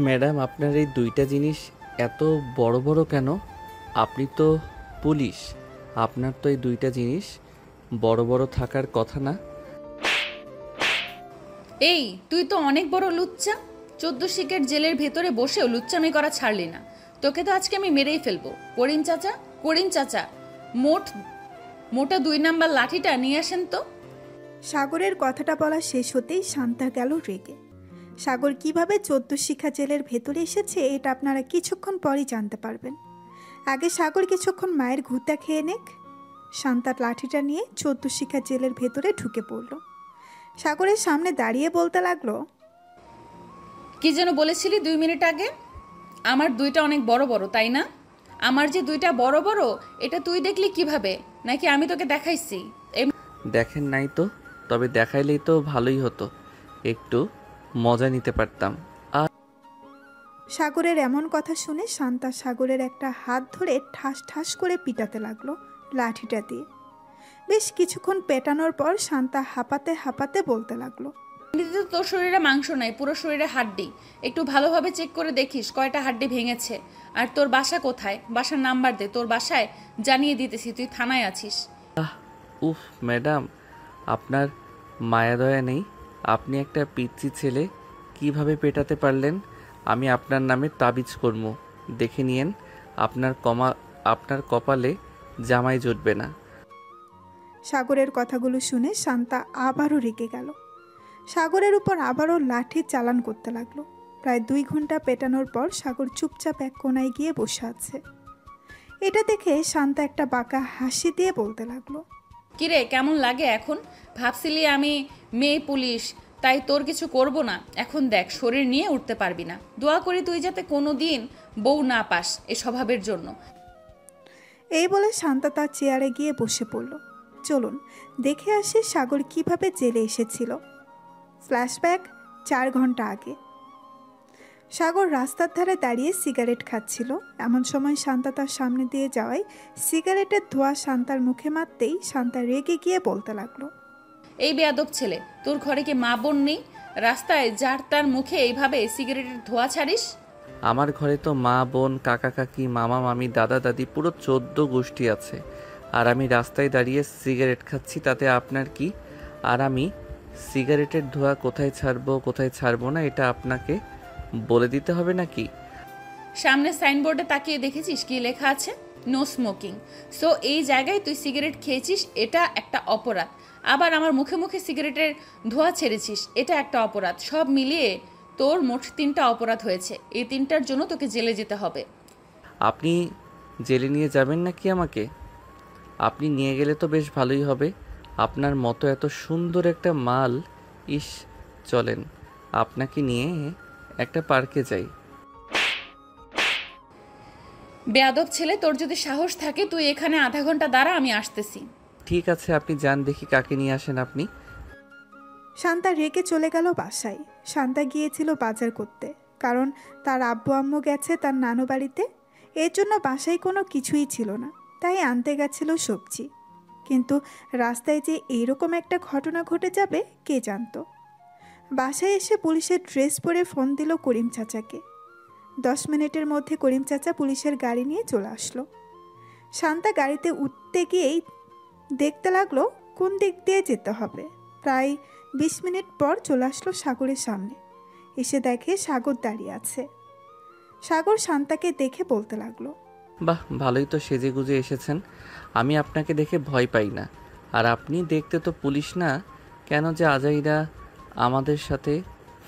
Madam, আপনার এই দুইটা জিনিস এত বড় বড় কেন? আপনি তো পুলিশ, আপনার তো এই দুইটা জিনিস বড় বড় থাকার কথা না? এই তুই তো অনেক বড় লুচ্চা। 14 শিকের জেলের ভেতরে বসেও লুচ্চামি করা ছাড়লি না। তোকে তো আজকে আমি মেরেই ফেলবো। করিম চাচা, করিম চাচা, মোট মোটা 2 নাম্বার লাঠিটা নিয়ে আসেন তো। সাগরের কথাটা বলা শেষ হতেই শান্তা গেল রেগে। সাগর কিভাবে 14 শিখা জেলের ভেতরে এসেছে এটা আপনারা কিছুক্ষণ পরই জানতে পারবেন। আগে সাগর কিছুক্ষণ মায়ের ঘুঁতা খেয়ে নেক। শান্তার লাঠিটা নিয়ে 14 শিখা জেলের ভেতরে ঢুকে পড়ল। সাগরের সামনে দাঁড়িয়ে বলতে লাগলো, কি যেন বলেছিলি 2 মিনিট আগে? আমার দুইটা অনেক বড় বড়, তাই না? আমার যে দুইটা বড় বড় এটা তুই দেখলি কিভাবে? নাকি আমি তোকে দেখাইছি? দেখেন নাই তো, তবে দেখাইলেই তো ভালোই হতো, একটু মজা নিতে পারতাম। সাগরের এমন কথা শুনে শান্তা সাগরের একটা হাত ধরে ঠাস ঠাস করে পিটাতে লাগলো লাঠিটা দিয়ে। বেশ কিছুক্ষণ পেটানোর পর শান্তা হাঁপাতে হাঁপাতে বলতে লাগলো, এমনিতে তো তোর শরীরে মাংস নাই, পুরো শরীরে হাড্ডি। একটু ভালোভাবে চেক করে দেখিস কয়টা হাড্ডি ভেঙেছে। আর তোর বাসা কোথায়? বাসার নাম্বার দে, তোর বাসায় জানিয়ে দিতেছি তুই থানায় আছিস। উফ ম্যাডাম, আপনার মায়া দয়া নেই? আপনি একটা পিচ্চি ছেলে কিভাবে পেটাতে পারলেন? আমি আপনার নামে তাবিজ করব, দেখে নিয়েন। আপনার কপালে জামাই জুটবে না। সাগরের কথাগুলো শুনে শান্তা আবারও রেগে গেল। সাগরের উপর আবারও লাঠি চালান করতে লাগলো। প্রায় 2 ঘন্টা পেটানোর পর সাগর চুপচাপ এক কোনায় গিয়ে বসে আছে। এটা দেখে শান্তা একটা বাঁকা হাসি দিয়ে বলতে লাগলো, কিরে, কেমন লাগে এখন? ভাবছিলি আমি মেয়ে পুলিশ তাই তোর কিছু করব না। এখন দেখ, শরীর নিয়ে উঠতে পারবি না। দোয়া করি তুই যাতে কোনো দিন বউ না পাস এ স্বভাবের জন্য। এই বলে শান্তা তার চেয়ারে গিয়ে বসে পড়ল। চলুন দেখে আসি সাগর কিভাবে জেলে এসেছিল। ফ্ল্যাশব্যাক 4 ঘন্টা আগে। সাগর রাস্তার ধারে দাঁড়িয়ে সিগারেট খাচ্ছিল। এমন সময় শান্তা তার সামনে দিয়ে যাওয়ায় সিগারেটের ধোঁয়া শান্তার মুখে মারতেই শান্তা রেগে গিয়ে বলতে লাগলো, এই বেয়াদব ছেলে, তোর ঘরে কি মা বোন নেই? রাস্তায় যার তার মুখে এইভাবে সিগারেটের ধোঁয়া ছাড়িস? আমার ঘরে তো মা বোন কাকা কাকি মামা মামি দাদা দাদি পুরো 14 গোষ্ঠী আছে। আর আমি রাস্তায় দাঁড়িয়ে সিগারেট খাচ্ছি, তাতে আপনার কি? আর আমি সিগারেটের ধোঁয়া কোথায় ছাড়বো কোথায় ছাড়বো না এটা আপনাকে বলে দিতে হবে নাকি? সামনে সাইনবোর্ডে তাকিয়ে দেখেছিস কি লেখা আছে? No smoking. সো এই জায়গায় তুই সিগারেট খেয়েছিস, এটা একটা অপরাধ। আবার আমার মুখে মুখে সিগারেটের ধোঁয়া ছেড়েছিস, এটা একটা অপরাধ। সব মিলিয়ে তোর মোট 3টা অপরাধ হয়েছে। এই 3টার জন্য তোকে জেলে যেতে হবে। আপনি জেলে নিয়ে যাবেন নাকি আমাকে? আপনি নিয়ে গেলে তো বেশ ভালোই হবে। আপনার মতো এত সুন্দর একটা মাল। ইস, চলেন আপনাকে নিয়ে একটা পার্কে যাই। বেয়াদব ছেলে, তোর যদি সাহস থাকে তুই এখানে আধা ঘন্টা দাঁড়া, আমি আসতেছি। ঠিক আছে, আপনি যান, দেখি কাকে নিয়ে আসেন আপনি। শান্তা রেগে চলে গেল বাসায়। শান্তা গিয়েছিল বাজার করতে, কারণ তার আব্বু আম্মু গেছে তার নানু বাড়িতে। এর জন্য বাসায় কোনো কিছুই ছিল না, তাই আনতে গেছিল সবজি। কিন্তু রাস্তায় যে এইরকম একটা ঘটনা ঘটে যাবে কে জানতো। বাসায় এসে পুলিশের ড্রেস পরে ফোন দিল করিম চাচাকে। 10 মিনিটের মধ্যে করিম চাচা পুলিশের গাড়ি নিয়ে চলে আসলো। শান্তা গাড়িতে উঠতে গিয়েই দেখতে লাগলো কোন দিক দিয়ে যেতে হবে। প্রায় 20 মিনিট পর চলে আসলো সাগরের সামনে। এসে দেখে সাগর দাঁড়িয়ে আছে। সাগর শান্তাকে দেখে বলতে লাগলো, বাহ, ভালোই তো সেজে গুজে এসেছেন। আমি আপনাকে দেখে ভয় পাই না। আর আপনি দেখতে তো পুলিশ না, কেন যে আজাইরা আমাদের সাথে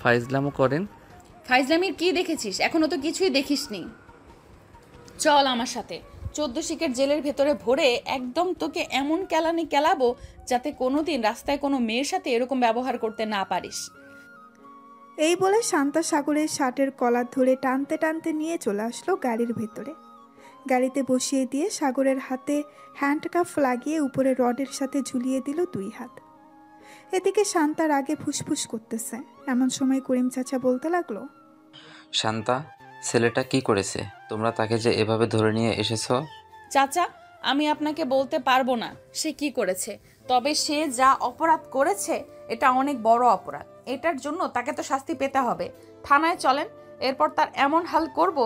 ফাইজলামো করেন? ফাইজলামির কি দেখেছিস? এখনো তো কিছুই দেখিসনি। চল আমার সাথে। 14 শিকের জেলের ভেতরে ভরে একদম তোকে এমন কেলানি কেলাবো যাতে কোনোদিন রাস্তায় কোনো মেয়ের সাথে এরকম ব্যবহার করতে না পারিস। এই বলে শান্তা সাগরের শার্টের কলার ধরে টানতে টানতে নিয়ে চলে আসলো গাড়ির ভেতরে। গাড়িতে বসিয়ে দিয়ে সাগরের হাতে হ্যান্ডকাফ লাগিয়ে উপরে রডের সাথে ঝুলিয়ে দিল 2 হাত। এদিকে শান্তার আগে ফুসফুস করতেছে। এমন সময় করিম চাচা বলতে লাগলো, শান্তা, ছেলেটা কি করেছে? তোমরা তাকে যে এভাবে ধরে নিয়ে এসেছো? চাচা, আমি আপনাকে বলতে পারবো না সে কি করেছে, তবে সে যা অপরাধ করেছে এটা অনেক বড় অপরাধ। এটার জন্য তাকে তো শাস্তি পেতে হবে। থানায় চলেন, এরপর তার এমন হাল করব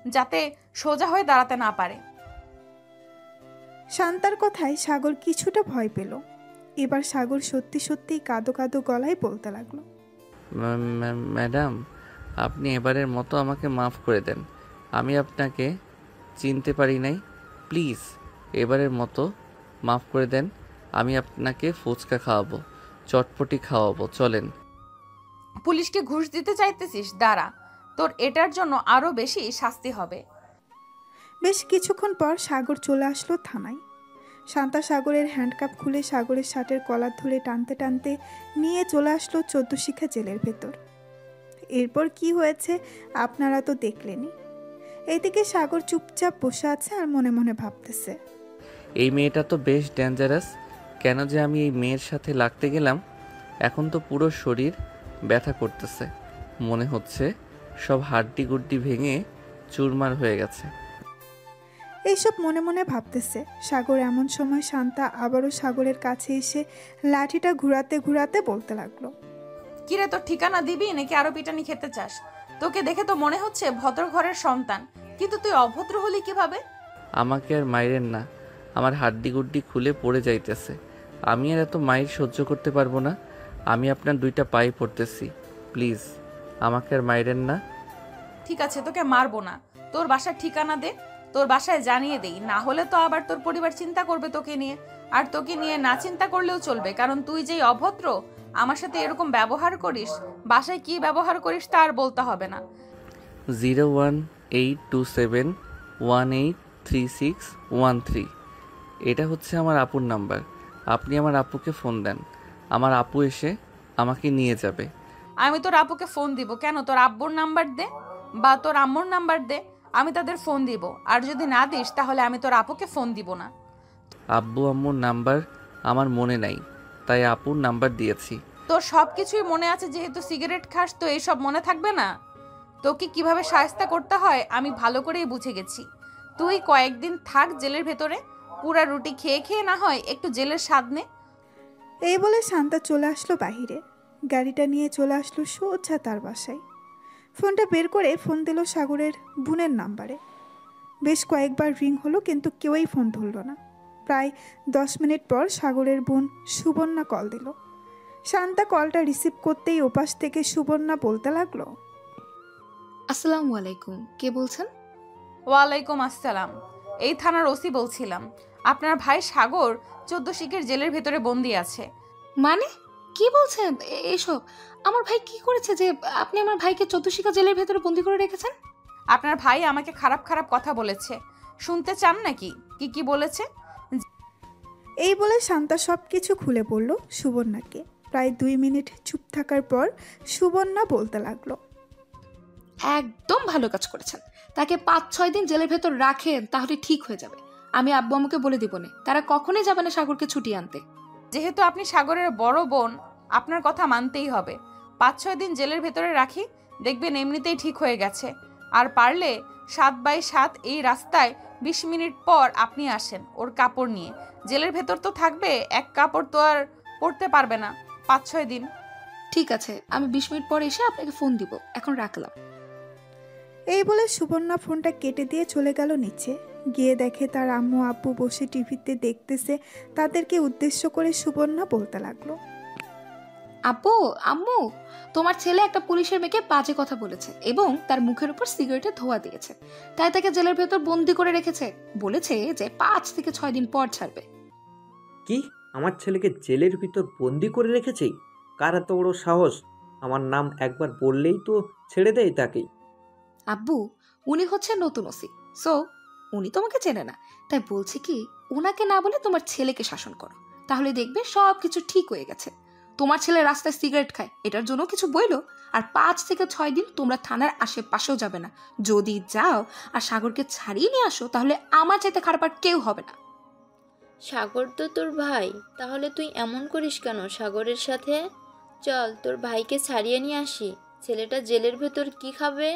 যাতে সোজা হয়ে দাঁড়াতে না পারে। শান্তার কথায় সাগর কিছুটা ভয় পেল। এবার সাগর সত্যি সত্যিই কাঁদো কাঁদো গলায় বলতে লাগলো, ম্যাডাম, আপনি এবারের মতো আমাকে মাফ করে দেন। আমি আপনাকে চিনতে পারি নাই। প্লিজ এবারের মতো মাফ করে দেন। আমি আপনাকে ফুচকা খাওয়াবো, চটপটি খাওয়াবো, চলেন। পুলিশকে ঘুষ দিতে চাইতেছিস? দাঁড়া, তোর এটার জন্য আরো বেশি শাস্তি হবে। বেশ কিছুক্ষণ পর সাগর চলে আসলো থানায়। শান্তা সাগরের হ্যান্ডকাপ খুলে সাগরের শার্টের কলার ধরে টানতে টানতে নিয়ে চলে আসলো 14 শিখা জেলের ভেতর। এরপর কি হয়েছে আপনারা তো দেখলেনই। এইদিকে সাগর চুপচাপ বসে আছে আর মনে মনে ভাবতেছে, এই মেয়েটা তো বেশ ডেঞ্জারাস। কেন যে আমি এই মেয়ের সাথে লাগতে গেলাম। এখন তো পুরো শরীর ব্যথা করতেছে। মনে হচ্ছে সব হাড্ডি গুড্ডি ভেঙে চুরমার হয়ে গেছে। এইসব মনে মনে ভাবতেছে সাগর। এমন সময় শান্তা আবারও সাগরের কাছে এসে লাঠিটা ঘুরাতে ঘুরাতে বলতে লাগলো, কিরে, তোর ঠিকানা দিবি নাকি আরো পিটানি খেতে চাস? তোকে দেখে তো মনে হচ্ছে ভদ্র ঘরের সন্তান, কিন্তু তুই অভদ্র হলি কিভাবে? আমাকে আর মাইরেন না, আমার হাড্ডি গুড্ডি খুলে পড়ে যাইতেছে। আমি আর এত মাইর সহ্য করতে পারবো না। আমি আপনার 2টা পায়ে পড়তেছি, প্লিজ আমাকে আর মাইরেন না। ঠিক আছে, তোকে মারবো না। তোর বাসার ঠিকানা দে, তোর বাসায় জানিয়ে দেই। না হলে তো আবার তোর পরিবার চিন্তা করবে তোকে নিয়ে। আর তোকে নিয়ে না চিন্তা করলেও চলবে, কারণ তুই যেই অভদ্র, আমার সাথে এরকম ব্যবহার করিস। বাসায় কি ব্যবহার করিস তা আর বলতে হবে না। 01827183613। এটা হচ্ছে আমার আপুর নাম্বার। আপনি আমার আপুকে ফোন দেন, আমার আপু এসে আমাকে নিয়ে যাবে। আমি তোর আপুকে ফোন দিব কেন? তোর আব্বুর নাম্বার দে বা তোর আম্মুর নাম্বার দে, আমি তাদের ফোন দিব। আর যদি না দিস তাহলে আমি তোর আপুকে ফোন দিব না। আব্বু আম্মুর নাম্বার আমার মনে নাই, তাই আপুর নাম্বার দিয়েছি। তোর সব কিছুই মনে আছে, যেহেতু সিগারেট খাস তো এইসব মনে থাকবে না? তোকে কিভাবে শায়েস্তা করতে হয় আমি ভালো করেই বুঝে গেছি। তুই কয়েকদিন থাক জেলের ভেতরে, পুরা রুটি খেয়ে খেয়ে না হয় একটু জেলের স্বাদ নে। এই বলে শান্তা চলে আসলো বাহিরে। গাড়িটা নিয়ে চলে আসলো সোজা তার বাসায়। ফোনটা বের করে ফোন দিল সাগরের বোনের নাম্বারে। বেশ কয়েকবার রিং হলো, কিন্তু কেউই ফোন ধরল না। প্রায় 10 মিনিট পর সাগরের বোন সুবর্ণা কল দিল। শান্তা কলটা রিসিভ করতেই ওপাশ থেকে সুবর্ণা বলতে লাগলো, আসসালামু আলাইকুম, কে বলছেন? ওয়ালাইকুম আসসালাম, এই থানার ওসি বলছিলাম। আপনার ভাই সাগর 14 শিখের জেলের ভেতরে বন্দি আছে। মানে কি বলছেন এসব? আমার ভাই কি করেছে যে আপনি আমার ভাইকে 14 শিখা জেলের ভেতরে বন্দি করে রেখেছেন? আপনার ভাই আমাকে খারাপ খারাপ কথা বলেছে, শুনতে চান নাকি কি কি বলেছে? এই বলে শান্তা সব কিছু খুলে বলল সুবর্ণাকে। প্রায় 2 মিনিট চুপ থাকার পর সুবর্ণা বলতে লাগলো, একদম ভালো কাজ করেছেন। তাকে 5-6 দিন জেলের ভেতর রাখেন, তাহলে ঠিক হয়ে যাবে। আমি আব্বু আম্মুকে বলে দিব না, তারা কখনোই যাবে না সাগরকে ছুটি আনতে। যেহেতু আপনি সাগরের বড় বোন, আপনার কথা মানতেই হবে। 5-6 দিন জেলের ভেতরে রাখি, দেখবেন এমনিতেই ঠিক হয়ে গেছে। আর পারলে 7x7 এই রাস্তায় 20 মিনিট পর আপনি আসেন ওর কাপড় নিয়ে। জেলের ভেতর তো থাকবে, এক কাপড় তো আর পরতে পারবে না 5-6 দিন। ঠিক আছে, আমি 20 মিনিট পর এসে আপনাকে ফোন দিব। এখন রাখলাম। এই বলে সুবর্ণা ফোনটা কেটে দিয়ে চলে গেল নিচে। গিয়ে দেখে তার আম্মু আব্বু বসে টিভিতে দেখতেছে। তাদেরকে উদ্দেশ্য করে সুবর্ণা বলতে লাগলো, আব্বু আম্মু, তোমার ছেলে একটা পুলিশের মেয়েকে বাজে কথা বলেছে এবং তার মুখের উপর সিগারেটের ধোঁয়া দিয়েছে, তাই তাকে জেলের ভেতর বন্দি করে রেখেছে। বলেছে যে 5 থেকে 6 দিন পর ছাড়বে। কি? আমার ছেলেকে জেলের ভিতর বন্দি করে রেখেছে? কার এত বড় সাহস? আমার নাম একবার বললেই তো ছেড়ে দেয় তাকে। আব্বু, উনি হচ্ছে নতুন ওসি, সো উনি তোমাকে চেনে না। তাই বলছে কি, ওনাকে না বলে তোমার ছেলেকে শাসন করো, তাহলে দেখবে সব কিছু ঠিক হয়ে গেছে। তোমার ছেলে রাস্তায় সিগারেট খায়, এটার জন্য কিছু বইলো। আর 5 থেকে 6 দিন তোমরা থানার আশেপাশেও যাবে না। যদি যাও আর সাগরকে ছাড়িয়ে নিয়ে আসো, তাহলে আমার চাইতে খারাপ আর কেউ হবে না। সাগর তো তোর ভাই, তাহলে তুই এমন করিস কেন সাগরের সাথে? চল তোর ভাইকে ছাড়িয়ে নিয়ে আসি। ছেলেটা জেলের ভেতর কি খাবে?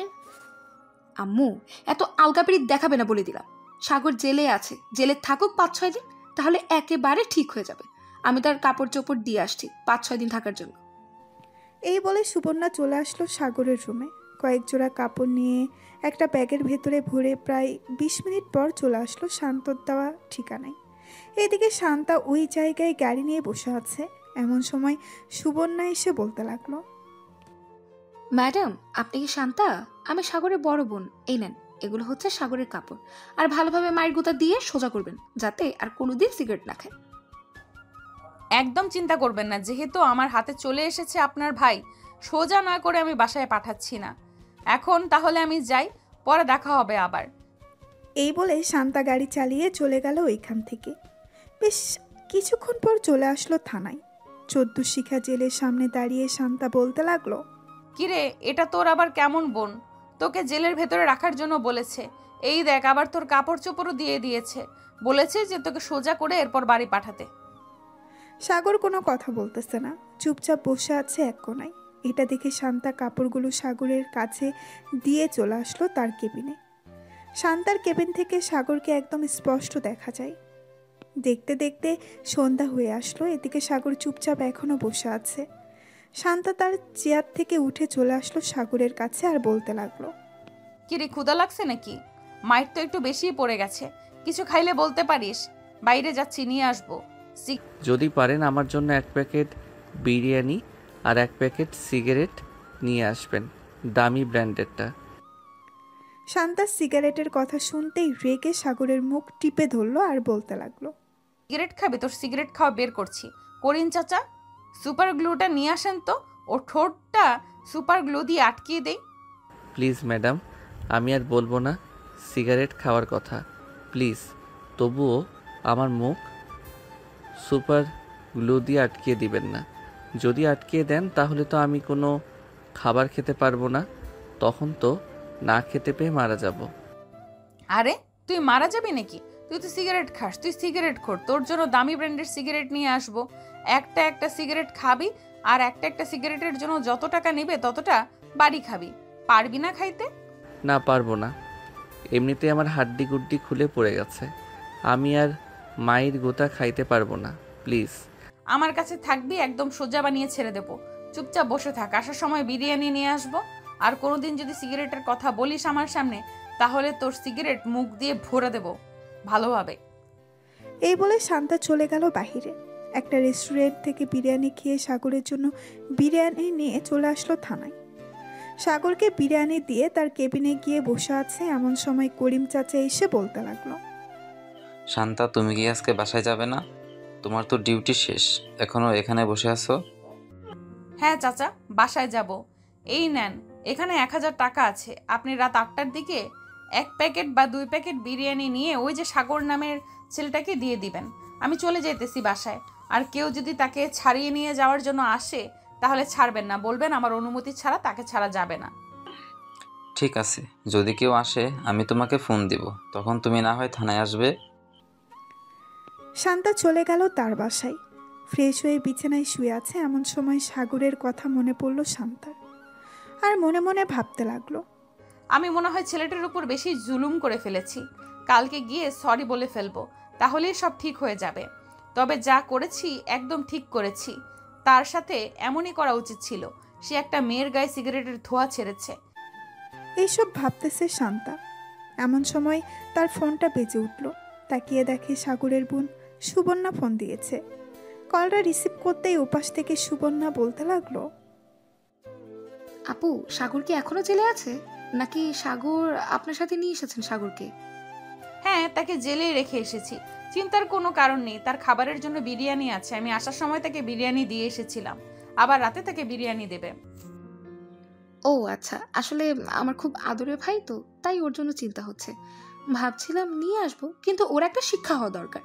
আম্মু, এত আলগাপিড়ি দেখাবে না বলে দিলাম। সাগর জেলে আছে, জেলে থাকুক 5-6 দিন, তাহলে একেবারে ঠিক হয়ে যাবে। আমি তার কাপড় চোপড় দিয়ে আসছি 5-6 দিন থাকার জন্য। এই বলে সুবর্ণা চলে আসলো সাগরের রুমে। কয়েক জোড়া কাপড় নিয়ে একটা ব্যাগের ভেতরে ভরে প্রায় 20 মিনিট পর চলে আসলো শান্তর দেওয়া ঠিকানায়। এদিকে শান্তা ওই জায়গায় গাড়ি নিয়ে বসে আছে। এমন সময় সুবর্ণা এসে বলতে লাগলো, ম্যাডাম, আপনি কি শান্তা? আমি সাগরের বড় বোন। এই নেন, এগুলো হচ্ছে সাগরের কাপড়। আর ভালোভাবে মায়ের গোতা দিয়ে সোজা করবেন, যাতে আর কোনোদিন সিগারেট না খায়। একদম চিন্তা করবেন না, যেহেতু আমার হাতে চলে এসেছে আপনার ভাই, সোজা না করে আমি বাসায় পাঠাচ্ছি না। এখন তাহলে আমি যাই, পরে দেখা হবে আবার। এই বলে শান্তা গাড়ি চালিয়ে চলে গেল ওইখান থেকে। বেশ কিছুক্ষণ পর চলে আসলো থানায়। 14 শিখা জেলের সামনে দাঁড়িয়ে শান্তা বলতে লাগলো, কিরে, এটা তোর আবার কেমন বোন? তোকে জেলের ভেতরে রাখার জন্য বলেছে। এই দেখ, আবার তোর কাপড় চোপড়ও দিয়ে দিয়েছে। বলেছে যে তোকে সোজা করে এরপর বাড়ি পাঠাতে। সাগর কোনো কথা বলতেছে না, চুপচাপ বসে আছে এক কোনায়। এটা দেখে শান্তা কাপড়গুলো সাগরের কাছে দিয়ে চলে আসলো তার কেবিনে। শান্তার কেবিন থেকে সাগরকে একদম স্পষ্ট দেখা যায়। দেখতে দেখতে সন্ধ্যা হয়ে আসলো। এদিকে সাগর চুপচাপ এখনো বসে আছে। শান্তা তার চেয়ার থেকে উঠে চলে আসলো সাগরের কাছে আর বলতে লাগলো, কিরে, ক্ষুধা লাগছে নাকি? মায়ের তো একটু বেশিই পড়ে গেছে, কিছু খাইলে বলতে পারিস, বাইরে যাচ্ছি, নিয়ে আসবো। যদি পারেন আমার জন্য 1 প্যাকেট বিরিয়ানি আর 1 প্যাকেট সিগারেট নিয়ে আসবেন, দামি ব্র্যান্ডেরটা। শান্তার সিগারেটের কথা শুনতেই রেগে সাগরের মুখ টিপে ধরলো আর বলতে লাগলো, সিগারেট খাবি? তোর সিগারেট খাওয়া বের করছি। করিম চাচা, সুপার গ্লুটা নিয়ে আসেন তো, ওর ঠোঁটটা সুপার গ্লু দিয়ে আটকিয়ে দেই। প্লিজ ম্যাডাম, আমি আর বলবো না সিগারেট খাওয়ার কথা, প্লিজ। তবুও আমার মুখ সুপার গ্লু দিয়ে আটকিয়ে দিবেন না। যদি আটকিয়ে দেন তাহলে তো আমি কোনো খাবার খেতে পারবো না, তখন তো না খেতে পেয়ে মারা যাব। আরে তুই মারা যাবি নাকি? তুই তো সিগারেট খাস, তুই সিগারেট খোর। তোর জন্য দামি ব্র্যান্ডের সিগারেট নিয়ে আসবো। একটা একটা সিগারেট খাবি, আর একটা একটা সিগারেটের জন্য যত টাকা নেবে ততটা বাড়ি খাবি। পারবি না খাইতে? না, পারবো না। এমনিতে আমার হাড্ডি গুড্ডি খুলে পড়ে গেছে, আমি আর মায়ের গোতা খাইতে পারবো না, প্লিজ। আমার কাছে থাকবি, একদম সোজা বানিয়ে ছেড়ে দেবো। চুপচাপ বসে থাক, আসার সময় বিরিয়ানি নিয়ে আসবো। আর কোনোদিন যদি সিগারেটের কথা বলিস আমার সামনে, তাহলে তোর সিগারেট মুখ দিয়ে ভরে দেবো ভালোভাবে। এই বলে শান্তা চলে গেল বাহিরে। একটা রেস্টুরেন্ট থেকে বিরিয়ানি খেয়ে সাগরের জন্য বিরিয়ানি নিয়ে চলে আসলো থানায়। সাগরকে বিরিয়ানি দিয়ে তার কেবিনে গিয়ে বসে আছে। এমন সময় করিম চাচা এসে বলতে লাগলো, শান্তা, তুমি কি আজকে বাসায় যাবে না? তোমার তো ডিউটি শেষ, এখনো এখানে বসে আছো? হ্যাঁ চাচা, বাসায় যাব। এই নেন, এখানে 1000 টাকা আছে। আপনি রাত 8টার দিকে 1 প্যাকেট বা 2 প্যাকেট বিরিয়ানি নিয়ে ওই যে সাগর নামের ছেলেটাকে দিয়ে দিবেন। আমি চলে যেতেছি বাসায়। আর কেউ যদি তাকে ছাড়িয়ে নিয়ে যাওয়ার জন্য আসে, তাহলে ছাড়বেন না, বলবেন আমার অনুমতি ছাড়া তাকে ছাড়া যাবে না। ঠিক আছে, যদি কেউ আসে আমি তোমাকে ফোন দিব, তখন তুমি না হয় থানায় আসবে। শান্তা চলে গেল তার বাসায়। ফ্রেশ হয়ে বিছানায় শুয়ে আছে। এমন সময় সাগরের কথা মনে পড়ল শান্তার। আর মনে মনে ভাবতে লাগলো, আমি মনে হয় ছেলেটার উপর বেশি জুলুম করে ফেলেছি। কালকে গিয়ে সরি বলে ফেলবো, তাহলেই সব ঠিক হয়ে যাবে। তবে যা করেছি একদম ঠিক করেছি। তার সাথে এমনই করা উচিত ছিল। সে একটা মেয়ের গায়ে সিগারেটের ধোঁয়া ছেড়েছে। এইসব ভাবতেছে শান্তা। এমন সময় তার ফোনটা বেজে উঠল। তাকিয়ে দেখে সাগরের বোন সুবর্ণা ফোন দিয়েছে। কলটা রিসিভ করতেই উপাস থেকে সুবর্ণা বলতে লাগলো, আপু, সাগর কি এখনো জেলে আছে? নাকি সাগর আপনার সাথে নিয়ে এসেছেন সাগরকে? হ্যাঁ, তাকে জেলেই রেখে এসেছি। চিন্তার কোনো কারণ নেই, তার খাবারের জন্য বিরিয়ানি আছে। আমি আসার সময় তাকে বিরিয়ানি দিয়ে এসেছিলাম, আবার রাতে তাকে বিরিয়ানি দেবে। ও আচ্ছা, আসলে আমার খুব আদরের ভাই তো, তাই ওর জন্য চিন্তা হচ্ছে। ভাবছিলাম নিয়ে আসবো, কিন্তু ওর একটা শিক্ষা হওয়া দরকার।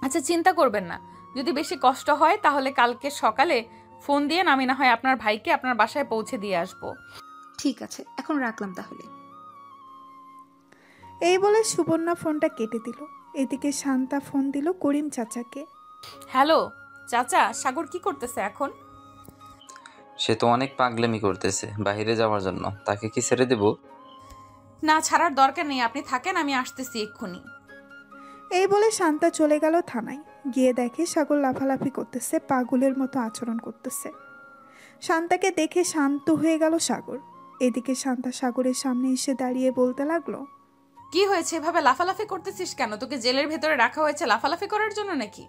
আচ্ছা, চিন্তা করবেন না। যদি বেশি কষ্ট হয় তাহলে কালকে সকালে ফোন দিয়ে আমি না হয় আপনার ভাইকে আপনার বাসায় পৌঁছে দিয়ে আসবো। ঠিক আছে, এখন রাখলাম তাহলে। এই বলে সুবর্ণা ফোনটা কেটে দিল। এদিকে শান্তা ফোন দিল করিম চাচাকে। হ্যালো চাচা, সাগর কি করতেছে এখন? সে তো অনেক পাগলামি করতেছে বাইরে যাওয়ার জন্য, তাকে কি ছেড়ে দেব? না, ছাড়ার দরকার নেই, আপনি থাকেন, আমি আসতেছি এক্ষুনি। এই বলে শান্তা চলে গেল থানায়। গিয়ে দেখে সাগর লাফালাফি করতেছে, পাগলের মতো আচরণ করতেছে। শান্তাকে দেখে শান্ত হয়ে গেল সাগর। এদিকে শান্তা সাগরের সামনে এসে দাঁড়িয়ে বলতে লাগলো, কি হয়েছে, এভাবে লাফালাফি করতেছিস কেন? তোকে জেলের ভেতরে রাখা হয়েছে লাফালাফি করার জন্য নাকি?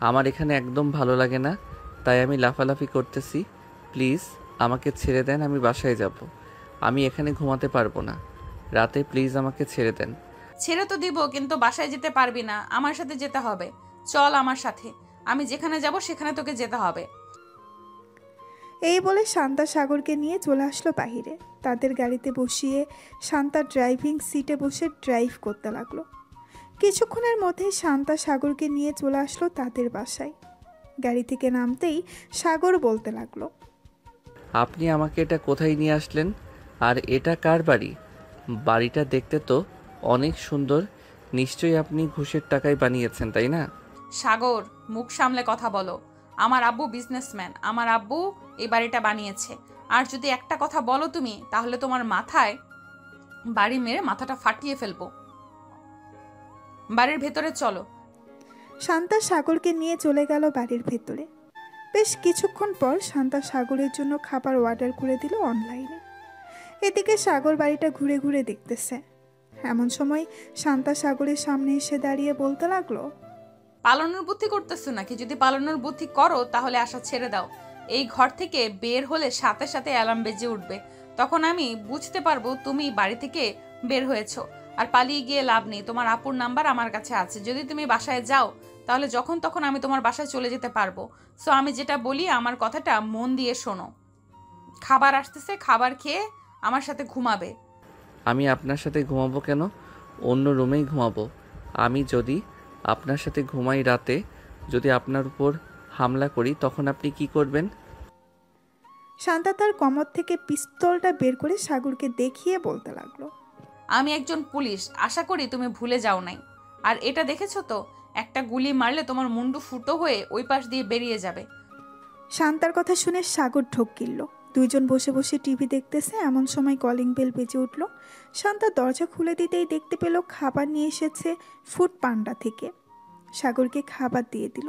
আমার এখানে একদম ভালো লাগে না, তাই আমি লাফালাফি করতেছি। প্লিজ আমাকে ছেড়ে দেন, আমি বাসায় যাব। আমি এখানে ঘুমাতে পারবো না রাতে, প্লিজ আমাকে ছেড়ে দেন। ছেড়ে তো দিব, কিন্তু বাসায় যেতে পারবি না, আমার সাথে যেতে হবে। চল আমার সাথে, আমি যেখানে যাব সেখানে তোকে যেতে হবে। এই বলে শান্তা সাগরকে নিয়ে চলে আসলো বাহিরে। তাদের গাড়িতে বসিয়ে শান্তা ড্রাইভিং সিটে বসে ড্রাইভ করতে লাগলো। কিছুক্ষণের মধ্যেই শান্তা সাগরকে নিয়ে চলে আসলো তাদের বাসায়। গাড়ি থেকে নামতেই সাগর বলতে লাগলো, আপনি আমাকে এটা কোথায় নিয়ে আসলেন? আর এটা কার বাড়ি? বাড়িটা দেখতে তো অনেক সুন্দর। নিশ্চয়ই আপনি ঘুষের টাকায় বানিয়েছেন, তাই না? সাগর, মুখ সামলে কথা বলো। আমার আব্বু বিজনেসম্যান, আমার আব্বু এই বাড়িটা বানিয়েছে। আর যদি একটা কথা বলো তুমি, তাহলে তোমার মাথায় বাড়ি মেরে মাথাটা ফাটিয়ে ফেলবো। বাড়ির ভেতরে চলো। শান্তা সাগরকে নিয়ে চলে গেল বাড়ির ভেতরে। বেশ কিছুক্ষণ পর শান্তা সাগরের জন্য খাবার অর্ডার করে দিল অনলাইনে। এদিকে সাগর বাড়িটা ঘুরে ঘুরে দেখতেছে। এমন সময় শান্তা সাগরের সামনে এসে দাঁড়িয়ে বলতে লাগলো, পালানোর বুদ্ধি করতেছো নাকি? যদি পালানোর বুদ্ধি করো তাহলে আশা ছেড়ে দাও। এই ঘর থেকে বের হলে সাথে সাথে অ্যালার্ম বেজে উঠবে। তখন আমি বুঝতে পারবো তুমি বাড়ি থেকে বের হয়েছো। আর পালিয়ে গিয়ে লাভ নেই, তোমার আপুর নাম্বার আমার কাছে আছে। যদি তুমি বাসায় যাও তাহলে যখন তখন আমি তোমার বাসায় চলে যেতে পারবো। সো আমি যেটা বলি আমার কথাটা মন দিয়ে শোনো। খাবার আসতেছে, খাবার খেয়ে আমার সাথে ঘুমাবে। আমি আপনার সাথে ঘুমাবো কেন? অন্য রুমেই ঘুমাবো। আমি যদি আপনার সাথে ঘুমাই, রাতে যদি আপনার উপর হামলা করি, তখন আপনি কি করবেন? শান্তা তার কমর থেকে পিস্তলটা বের করে সাগরকে দেখিয়ে বলতে লাগলো, আমি একজন পুলিশ, আশা করি তুমি ভুলে যাও নাই। আর এটা দেখেছো তো, একটা গুলি মারলে তোমার মুন্ডু ফুটো হয়ে ওই পাশ দিয়ে বেরিয়ে যাবে। শান্তার কথা শুনে সাগর ঢোক গিলল। দুইজন বসে বসে টিভি দেখতেছে। এমন সময় কলিং বেল বেজে উঠল। শান্তা দরজা খুলে দিতেই দেখতে পেল খাবার নিয়ে এসেছে ফুড পান্ডা থেকে। সাগরকে খাবার দিয়ে দিল।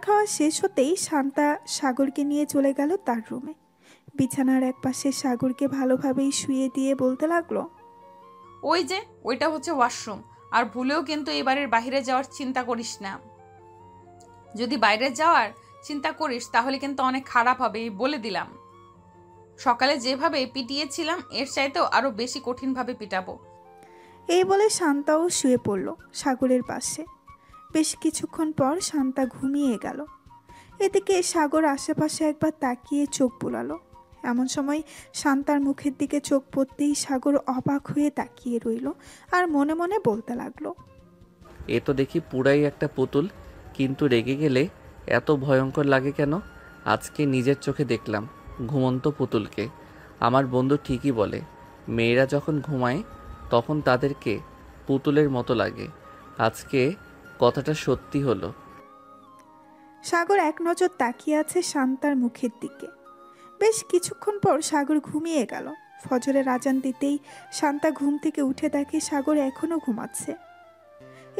খাওয়া শেষ হতেই শান্তা সাগরকে নিয়ে চলে গেল তার রুমে। বিছানার এক পাশে সাগরকে ভালোভাবেই শুয়ে দিয়ে বলতে লাগলো, ওই যে ওইটা হচ্ছে ওয়াশরুম। আর ভুলেও কিন্তু এই বাড়ির বাইরে যাওয়ার চিন্তা করিস না। যদি বাইরে যাওয়ার চিন্তা করিস তাহলে কিন্তু অনেক খারাপ হবে, এই বলে দিলাম। সকালে যেভাবে পিটিয়েছিলাম এর চাইতেও আরো বেশি কঠিনভাবে পিটাবো। এই বলে শান্তাও শুয়ে পড়ল সাগরের পাশে। বেশ কিছুক্ষণ পর শান্তা ঘুমিয়ে গেল। এদিকে সাগর আশেপাশে একবার তাকিয়ে চোখ বুলালো। এমন সময় শান্তার মুখের দিকে চোখ পড়তেই সাগর অবাক হয়ে তাকিয়ে রইল আর মনে মনে বলতে লাগলো, এ তো দেখি পুরাই একটা পুতুল, কিন্তু রেগে গেলে এত ভয়ঙ্কর লাগে কেন? আজকে নিজের চোখে দেখলাম ঘুমন্ত পুতুলকে। আমার বন্ধু ঠিকই বলে, মেয়েরা যখন ঘুমায় তখন তাদেরকে পুতুলের মতো লাগে। আজকে কথাটা সত্যি হলো। সাগর এক নজর তাকিয়ে আছে শান্তার মুখের দিকে। বেশ কিছুক্ষণ পর সাগর ঘুমিয়ে গেল। ফজরের আজান দিতেই শান্তা ঘুম থেকে উঠে দেখে সাগর এখনো ঘুমাচ্ছে।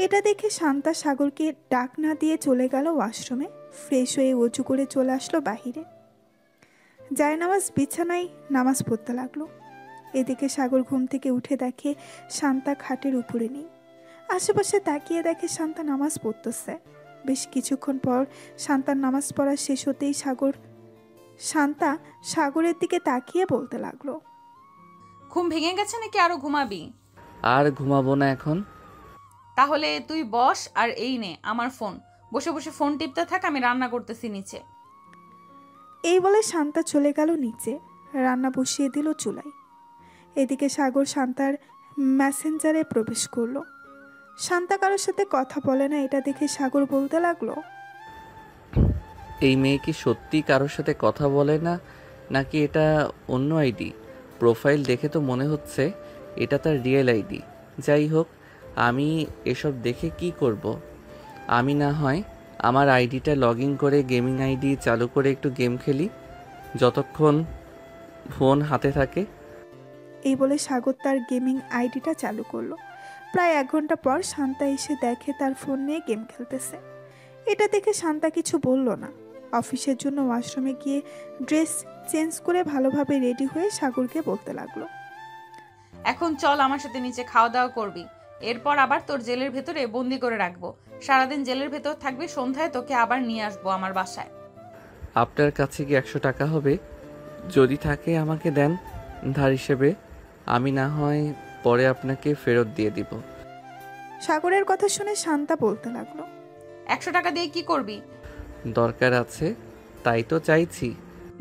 এটা দেখে শান্তা সাগরকে ডাক না দিয়ে চলে গেল ওয়াশরুমে। ফ্রেশ হয়ে অজু করে চলে আসলো বাহিরে। জায়নামাজ বিছানায় নামাজ পড়তে লাগলো। এদিকে সাগর ঘুম থেকে উঠে দেখে শান্তা খাটের উপরে নেই। আশেপাশে তাকিয়ে দেখে শান্তা নামাজ পড়তেছে। বেশ কিছুক্ষণ পর শান্তার নামাজ পড়া শেষ হতেই শান্তা সাগরের দিকে তাকিয়ে বলতে লাগলো, ঘুম ভেঙে গেছে নাকি আরো ঘুমাবি? আর ঘুমাবো না এখন। তাহলে তুই বস আর এই নে আমার ফোন। বসে বসে ফোন টিপতে থাক, আমি রান্না করতেছি নিচে। এই বলে শান্তা চলে গেল নিচে। রান্না বসিয়ে দিল চুলায়। এদিকে সাগর শান্তার মেসেঞ্জারে প্রবেশ করলো। শান্তা কারোর সাথে কথা বলে না, এটা দেখে সাগর বলতে লাগলো, এই মেয়ে কি সত্যি কারোর সাথে কথা বলে না, নাকি এটা অন্য আইডি? প্রোফাইল দেখে তো মনে হচ্ছে এটা তার রিয়েল আইডি। যাই হোক, আমি এসব দেখে কি করব? আমি না হয় আমার আইডিটা লগ ইন করে গেমিং আইডি চালু করে একটু গেম খেলি যতক্ষণ ফোন হাতে থাকে। এই বলে সাগর তার গেমিং আইডিটা চালু করলো। প্রায় 1 ঘন্টা পর শান্তা এসে দেখে তার ফোন নিয়ে গেম খেলতেছে। এটা দেখে শান্তা কিছু বলল না। অফিসের জন্য ওয়াশরুমে গিয়ে ড্রেস চেঞ্জ করে ভালোভাবে রেডি হয়ে সাগরকে বলতে লাগলো, এখন চল আমার সাথে নিচে খাওয়া দাওয়া করবি, এরপর আবার তোর জেলের ভেতরে বন্দি করে রাখবো। সারাদিন জেলের ভেতর থাকবি, সন্ধ্যায় তোকে আবার নিয়ে আসবো আমার বাসায়। আপনার কাছে কি 100 টাকা হবে? যদি থাকে আমাকে দেন ধার হিসেবে, আমি না হয় পরে আপনাকে ফেরত দিয়ে দিব। সাগরের কথা শুনে শান্তা বলতে লাগলো, 100 টাকা দিয়ে কি করবি? দরকার আছে তাই তো চাইছি।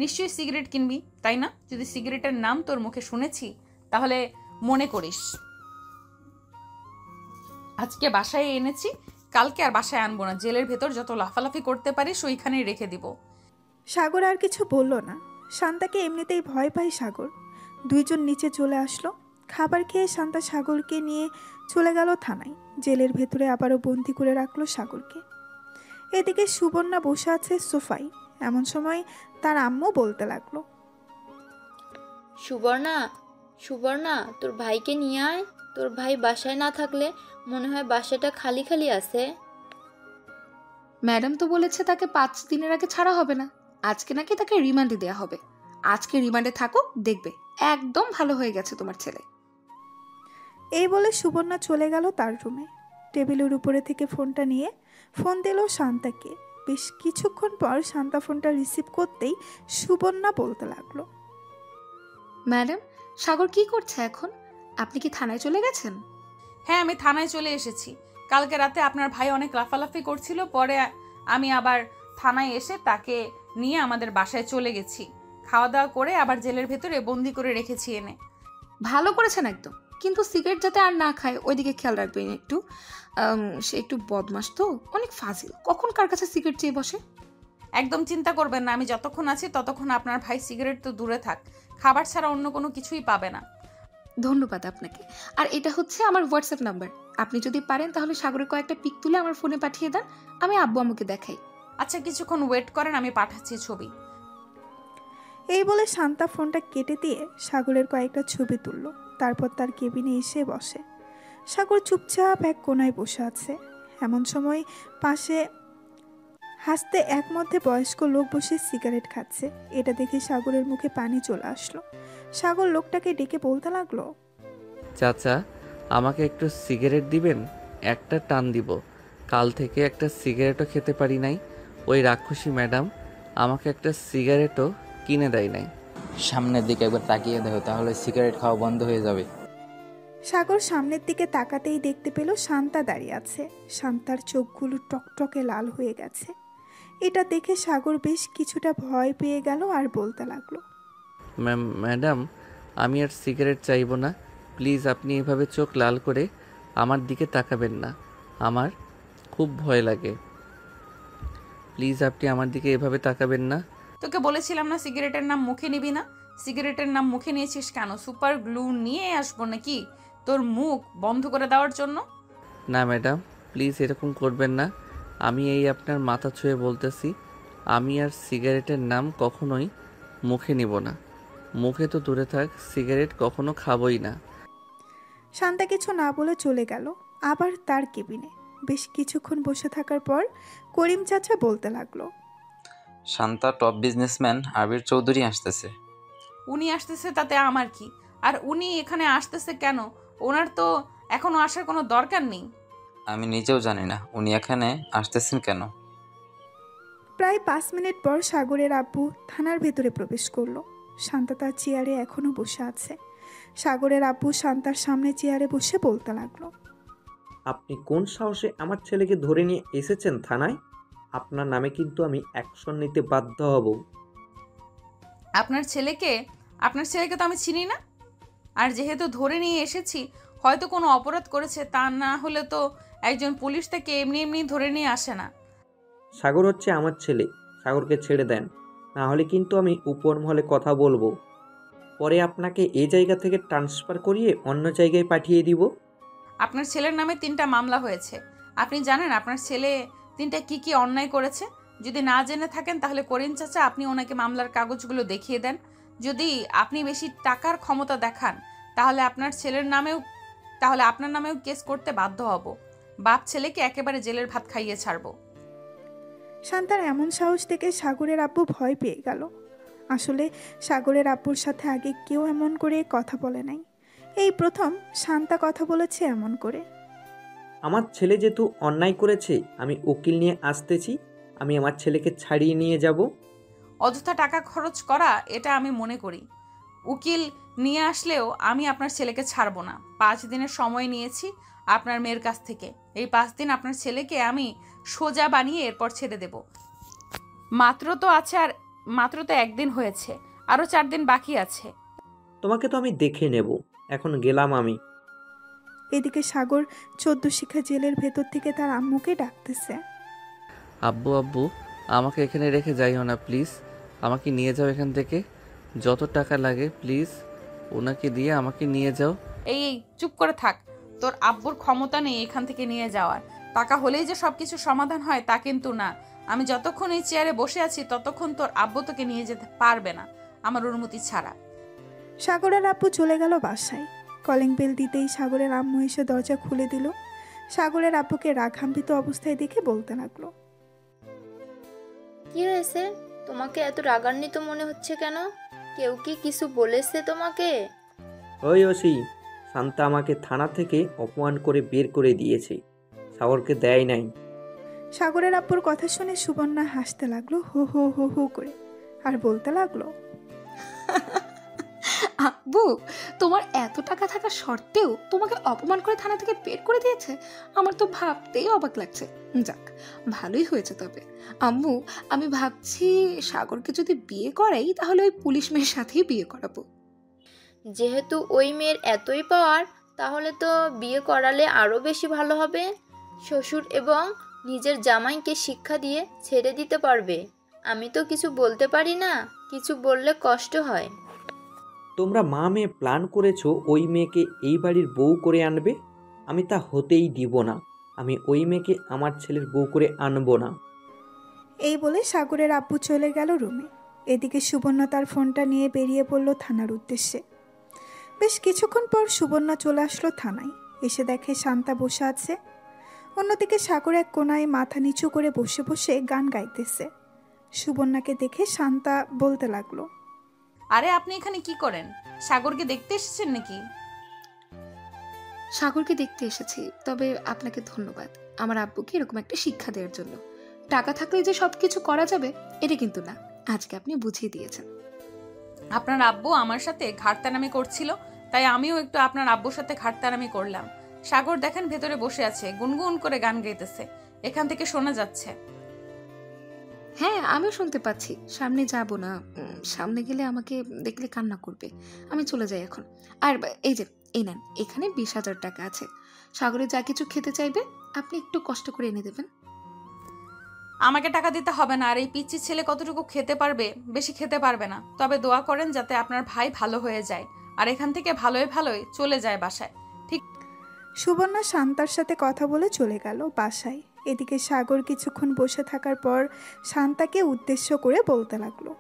নিশ্চয়ই সিগারেট কিনবি, তাই না? যদি সিগারেটের নাম তোর মুখে শুনেছি তাহলে মনে করিস আজকে বাসায় এনেছি, কালকে আর বাসায় আনবো না। জেলের ভেতর যত লাফালাফি করতে পারিস ওইখানেই রেখে দিব। সাগর আর কিছু বলল না। শান্তাকে এমনিতেই ভয় পায় সাগর। দুইজন নিচে চলে আসলো। খাবার খেয়ে শান্তা সাগরকে নিয়ে চলে গেল থানায়। জেলের ভেতরে আবারও বন্দি করে রাখলো সাগরকে। এদিকে সুবর্ণা বসে আছে সোফায়। এমন সময় তার আম্মু বলতে লাগলো, সুবর্ণা, সুবর্ণা, তোর ভাইকে নিয়ে আয়। তোর ভাই বাসায় না থাকলে মনে হয় বাসাটা খালি খালি আছে। ম্যাডাম তো বলেছে তাকে 5 দিনের আগে ছাড়া হবে না। আজকে নাকি তাকে রিমান্ডে দেওয়া হবে। আজকে রিমান্ডে থাকুক, দেখবে একদম ভালো হয়ে গেছে তোমার ছেলে। এই বলে সুবর্ণা চলে গেল তার রুমে। টেবিলের উপরে থেকে ফোনটা নিয়ে ফোন দিল শান্তাকে। বেশ কিছুক্ষণ পর শান্তা ফোনটা রিসিভ করতেই সুবর্ণা বলতে লাগলো, ম্যাডাম, সাগর কি করছে এখন? আপনি কি থানায় চলে গেছেন? হ্যাঁ, আমি থানায় চলে এসেছি। কালকে রাতে আপনার ভাই অনেক লাফালাফি করছিল, পরে আমি আবার থানায় এসে তাকে নিয়ে আমাদের বাসায় চলে গেছি। খাওয়া দাওয়া করে আবার জেলের ভেতরে বন্দি করে রেখেছি এনে। ভালো করেছেন একদম, কিন্তু সিগারেট যাতে আর না খায় ওইদিকে খেয়াল রাখবেন একটু। সে একটু বদমাস তো, অনেক ফাজিল, কখন কার কাছে সিগারেট চেয়ে বসে। একদম চিন্তা করবেন না, আমি যতক্ষণ আছি ততক্ষণ আপনার ভাই সিগারেট তো দূরে থাক, খাবার ছাড়া অন্য কোনো কিছুই পাবে না। ধন্যবাদ আপনাকে। আর এটা হচ্ছে আমার হোয়াটসঅ্যাপ নাম্বার। আপনি যদি পারেন তাহলে সাগরের কয়েকটা পিক তুলে আমার ফোনে পাঠিয়ে দেন, আমি আব্বু আম্মুকে দেখাই। আচ্ছা, কিছুক্ষণ ওয়েট করেন, আমি পাঠাচ্ছি ছবি। এই বলে শান্তা ফোনটা কেটে দিয়ে সাগরের কয়েকটা ছবি তুলল। তারপর তার কেবিনে এসে বসে। সাগর চুপচাপ এক কোনায় বসে আছে। এমন সময় পাশে হাসতে এক মধ্যে বয়স্ক লোক বসে সিগারেট খাচ্ছে। এটা দেখে সাগরের মুখে পানি চলে আসলো। সাগর লোকটাকে ডেকে বলতে লাগলো, চাচা, আমাকে একটু সিগারেট দিবেন? একটা টান দিব। কাল থেকে একটা সিগারেটও খেতে পারি নাই। ওই রাক্ষসী ম্যাডাম আমাকে একটা সিগারেটও কিনে দেয় নাই। সামনের দিকে একবার তাকিয়ে দেখো, তাহলে সিগারেট খাওয়া বন্ধ হয়ে যাবে। সাগর সামনের দিকে তাকাতেই দেখতে পেল শান্তা দাঁড়িয়ে আছে। শান্তার চোখগুলো টকটকে লাল হয়ে গেছে। এটা দেখে সাগর বেশ কিছুটা ভয় পেয়ে গেল আর বলতে লাগলো, ম্যাডাম, আমি আর সিগারেট চাইবো না। প্লিজ আপনি এভাবে চোখ লাল করে আমার দিকে তাকাবেন না, আমার খুব ভয় লাগে। প্লিজ আপনি আমার দিকে এভাবে তাকাবেন না। তোকে বলেছিলাম না সিগারেটের নাম মুখে নিবি না? সিগারেটের নাম মুখে নিয়েছিস কেন? সুপার গ্লু নিয়ে আসবো নাকি তোর মুখ বন্ধ করে দেওয়ার জন্য? না ম্যাডাম, প্লিজ এরকম করবেন না। আমি এই আপনার মাথা ছুঁয়ে বলতেছি, আমি আর সিগারেটের নাম কখনোই মুখে নিব না। মুখে তো দূরে থাক, সিগারেট কখনো খাবই না। শান্তা কিছু না বলে চলে গেল আবার তার কেবিনে। বেশ কিছুক্ষণ বসে থাকার পর করিম চাচা বলতে লাগলো, শান্তা টপ বিজনেসম্যান আবির চৌধুরী আসতেছে। উনি আসতেছে তাতে আমার কি? আর উনি এখানে আসতেছে কেন? ওনার তো এখনো আসার কোনো দরকার নেই। আমি নিজেও জানি না উনি এখানে আসতেছেন কেন। প্রায় 5 মিনিট পর সাগরের আব্বু থানার ভেতরে প্রবেশ করলো। শান্তা তার চেয়ারে এখনো বসে আছে। সাগরের আব্বু শান্তার সামনে চেয়ারে বসে বলতে লাগলো, আপনি কোন সাহসে আমার ছেলেকে ধরে নিয়ে এসেছেন থানায়? আপনার নামে কিন্তু আমি অ্যাকশন নিতে বাধ্য হব। আপনার ছেলেকে তো আমি চিনি না। আর যেহেতু ধরে নিয়ে এসেছি, হয়তো কোনো অপরাধ করেছে, তা না হলে তো একজন পুলিশ থেকে এমনি এমনি ধরে নিয়ে আসে না। সাগর হচ্ছে আমার ছেলে, সাগরকে ছেড়ে দেন, না হলে কিন্তু আমি উপর মহলে কথা বলবো। পরে আপনাকে এই জায়গা থেকে ট্রান্সফার করিয়ে অন্য জায়গায় পাঠিয়ে দিব। আপনার ছেলের নামে 3টা মামলা হয়েছে। আপনি জানেন আপনার ছেলে 3টা কি অন্যায় করেছে? যদি না জেনে থাকেন তাহলে করিম চাচা আপনি ওনাকে মামলার কাগজগুলো দেখিয়ে দেন। যদি আপনি বেশি টাকার ক্ষমতা দেখান তাহলে আপনার নামেও কেস করতে বাধ্য হব। বাপ ছেলেকে একেবারে জেলের ভাত খাইয়ে ছাড়বো। শান্তার এমন সাহস দেখে সাগরের আব্বু ভয় পেয়ে গেল। আসলে সাগরের আব্বুর সাথে আগে কেউ এমন করে কথা বলে নাই, এই প্রথম শান্তা কথা বলেছে এমন করে। আমার ছেলে যেহেতু অন্যায় করেছে, আমি উকিল নিয়ে আসতেছি। আমি আমার ছেলেকে ছাড়িয়ে নিয়ে যাব। অযথা টাকা খরচ করা এটা আমি মনে করি। উকিল নিয়ে আসলেও আমি আপনার ছেলেকে ছাড়বো না। 5 দিনের সময় নিয়েছি আপনার মেয়ের কাছ থেকে। এই 5 দিন আপনার ছেলেকে আমি সোজা বানিয়ে এরপর ছেড়ে দেব। মাত্র তো 1 দিন হয়েছে, আরও 4 দিন বাকি আছে। তোমাকে তো আমি দেখে নেব, এখন গেলাম আমি। এদিকে সাগর 14 শিখা জেলের ভেতর থেকে তার আম্মুকে ডাকতেছে। আব্বু আব্বু, আমাকে এখানে রেখে যাইও না প্লিজ। আমাকে নিয়ে যাও এখান থেকে, যত টাকা লাগে প্লিজ ওনাকে দিয়ে আমাকে নিয়ে যাও। এই চুপ করে থাক। তোর আব্বুর ক্ষমতা নেই এখান থেকে নিয়ে যাওয়ার। টাকা হলেই যে সবকিছু সমাধান হয় তা কিন্তু না। আমি যতক্ষণ এই চেয়ারে বসে আছি ততক্ষণ তোর আব্বু তোকে নিয়ে যেতে পারবে না আমার অনুমতি ছাড়া। সাগরের আব্বু চলে গেল বাসায়। কলিং বেল দিতেই সাগরের আম্মু এসে দরজা খুলে দিল। সাগরের আব্বুকে রাগান্বিত অবস্থায় দেখে বলতে লাগলো, কি হয়েছে? তোমাকে এত রাগান্বিত মনে হচ্ছে কেন? কেউ কি কিছু বলেছে তোমাকে? ওই ওসি, শান্তা আমাকে থানা থেকে অপমান করে বের করে দিয়েছে, সাগরকে দেয় নাই। সাগরের আব্বুর কথা শুনে সুবর্ণা হাসতে লাগলো হো হো হো হো করে, আর বলতে লাগলো, আব্বু, তোমার এত টাকা থাকা সত্ত্বেও তোমাকে অপমান করে থানা থেকে বের করে দিয়েছে? আমার তো ভাবতেই অবাক লাগছে। যাক, ভালোই হয়েছে। তবে আম্মু, আমি ভাবছি সাগরকে যদি বিয়ে করাই তাহলে ওই পুলিশ মেয়ের সাথেই বিয়ে করাবো। যেহেতু ওই মেয়ের এতই পাওয়ার, তাহলে তো বিয়ে করালে আরও বেশি ভালো হবে। শ্বশুর এবং নিজের জামাইকে শিক্ষা দিয়ে ছেড়ে দিতে পারবে। আমি তো কিছু বলতে পারি না, কিছু বললে কষ্ট হয়। তোমরা মা মেয়ে প্ল্যান করেছো ওই মেয়েকে এই বাড়ির বউ করে আনবে। আমি তা হতেই দিব না। আমি ওই মেয়েকে আমার ছেলের বউ করে আনবো না। এই বলে সাগরের আব্বু চলে গেল রুমে। এদিকে সুবর্ণা তার ফোনটা নিয়ে বেরিয়ে পড়ল থানার উদ্দেশ্যে। বেশ কিছুক্ষণ পর সুবর্ণা চলে আসলো থানায়। এসে দেখে শান্তা বসে আছে। অন্যদিকে সাগর এক কোনায় মাথা নিচু করে বসে বসে গান গাইতেছে। সুবর্ণাকে দেখে শান্তা বলতে লাগলো, আরে আপনি এখানে কি করেন? সাগরকে দেখতে এসেছেন নাকি? সাগরকে দেখতে এসেছি, তবে আপনাকে ধন্যবাদ আমার আব্বুকে এরকম একটা শিক্ষা দেওয়ার জন্য। টাকা থাকলে যে সবকিছু করা যাবে এটা কিন্তু না, আজকে আপনি বুঝিয়ে দিয়েছেন। আপনার আব্বু আমার সাথে ঘাটতারামি করছিল, তাই আমিও একটু আপনার আব্বুর সাথে ঘাটতারামি করলাম। সাগর দেখেন ভেতরে বসে আছে, গুনগুন করে গান গাইতেছে, এখান থেকে শোনা যাচ্ছে। হ্যাঁ, আমিও শুনতে পাচ্ছি। সামনে যাব না, সামনে গেলে আমাকে দেখলে কান্না করবে। আমি চলে যাই এখন। আর এই যে, এই নেন, এখানে 20,000 টাকা আছে। সাগরে যা কিছু খেতে চাইবে আপনি একটু কষ্ট করে এনে দেবেন। আমাকে টাকা দিতে হবে না। আর এই পিচ্চি ছেলে কতটুকু খেতে পারবে? বেশি খেতে পারবে না। তবে দোয়া করেন যাতে আপনার ভাই ভালো হয়ে যায় আর এখান থেকে ভালোই ভালোই চলে যায় বাসায়। ঠিক। সুবর্ণা শান্তার সাথে কথা বলে চলে গেল বাসায়। এদিকে সাগর কিছুক্ষণ বসে থাকার পর শান্তাকে উদ্দেশ্য করে বলতে লাগলো,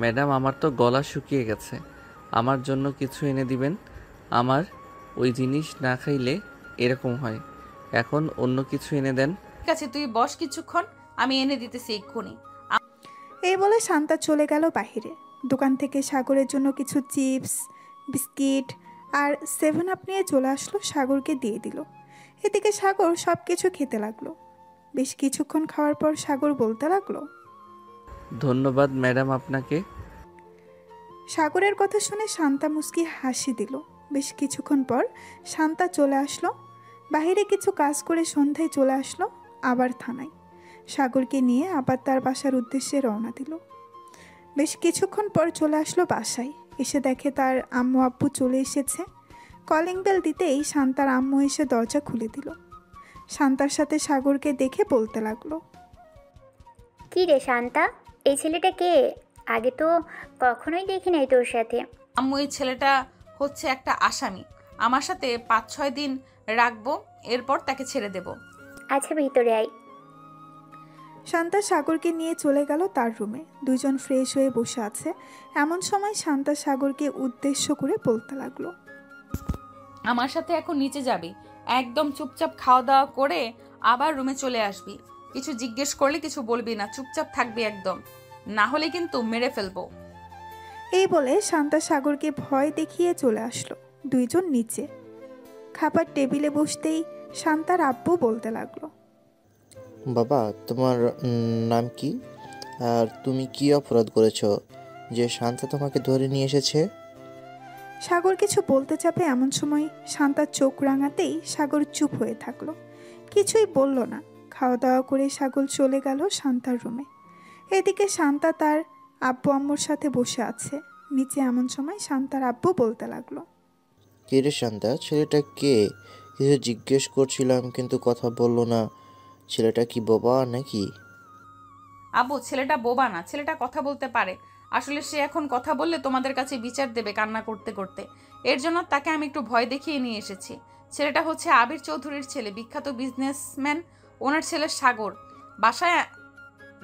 ম্যাডাম, আমার তো গলা শুকিয়ে গেছে, আমার জন্য কিছু এনে দিবেন। আমার ওই জিনিস না খাইলে এরকম হয়, এখন অন্য কিছু এনে দেন। ঠিক আছে, তুই বস কিছুক্ষণ, আমি এনে দিতেছি এক্ষুনি। এই বলে শান্তা চলে গেল বাহিরে। দোকান থেকে সাগরের জন্য কিছু চিপস, বিস্কিট আর 7 আপ নিয়ে চলে আসলো, সাগরকে দিয়ে দিল। এদিকে সাগর সব কিছু খেতে লাগলো। বেশ কিছুক্ষণ খাওয়ার পর সাগর বলতে লাগলো, ধন্যবাদ ম্যাডাম আপনাকে। সাগরের কথা শুনে শান্তা মুস্কি হাসি দিল। বেশ কিছুক্ষণ পর শান্তা চলে আসলো বাহিরে, কিছু কাজ করে সন্ধ্যায় চলে আসলো আবার থানায়। সাগরকে নিয়ে আবার তার বাসার উদ্দেশ্যে রওনা দিল। বেশ কিছুক্ষণ পর চলে আসলো বাসায়। এসে দেখে তার আম্মু আব্বু চলে এসেছে। কলিং বেল দিতেই শান্তার আম্মু এসে দরজা খুলে দিল। শান্তার সাথে সাগরকে দেখে বলতে লাগলো, কি রে শান্তা, এই ছেলেটা কে? আগে তো কখনোই দেখি নাই তোর সাথে। আম্মু, এই ছেলেটা হচ্ছে একটা আসামি। আমার সাথে 5-6 দিন রাখবো, এরপর তাকে ছেড়ে দেব। আচ্ছা, ভিতরে আয়। শান্তা সাগরকে নিয়ে চলে গেল তার রুমে। দুজন ফ্রেশ হয়ে বসে আছে। এমন সময় শান্তা সাগরকে উদ্দেশ্য করে বলতে লাগলো, আমার সাথে এখন নিচে যাবি, একদম চুপচাপ খাওয়া দাওয়া করে আবার রুমে চলে আসবি। কিছু জিজ্ঞেস করলে কিছু বলবি না, চুপচাপ থাকবি একদম, না হলে কিন্তু মেরে ফেলবো। এই বলে শান্তা সাগরকে ভয় দেখিয়ে চলে আসলো। দুইজন নিচে খাবার টেবিলে বসতেই শান্তার আব্বু বলতে লাগলো, বাবা তোমার নাম কি? আর তুমি কি অপরাধ করেছো যে শান্তা তোমাকে ধরে নিয়ে এসেছে? সাগর কিছু বলতে চাপে এমন সময় শান্তার চোখ রাঙাতেই সাগর চুপ হয়ে থাকলো, কিছুই বলল না। খাওয়া দাওয়া করে সাগর চলে গেল শান্তার রুমে। এদিকে শান্তা তার আব্বু আম্মুর সাথে বসে আছে নিচে। এমন সময় শান্তার আব্বু বলতে লাগলো, কে রে শান্তা, ছেলেটা কে? কিছু জিজ্ঞেস করছিলাম কিন্তু কথা বললো না। ছেলেটা কি বোবা নাকি? আব্বু, ছেলেটা বোবা না, ছেলেটা কথা বলতে পারে। আসলে সে এখন কথা বললে তোমাদের কাছে বিচার দেবে কান্না করতে করতে। এর জন্য তাকে আমি একটু ভয় দেখিয়ে নিয়ে এসেছি। ছেলেটা হচ্ছে আবির চৌধুরীর ছেলে, বিখ্যাত বিজনেসম্যান। ওনার ছেলে সাগর বাসায়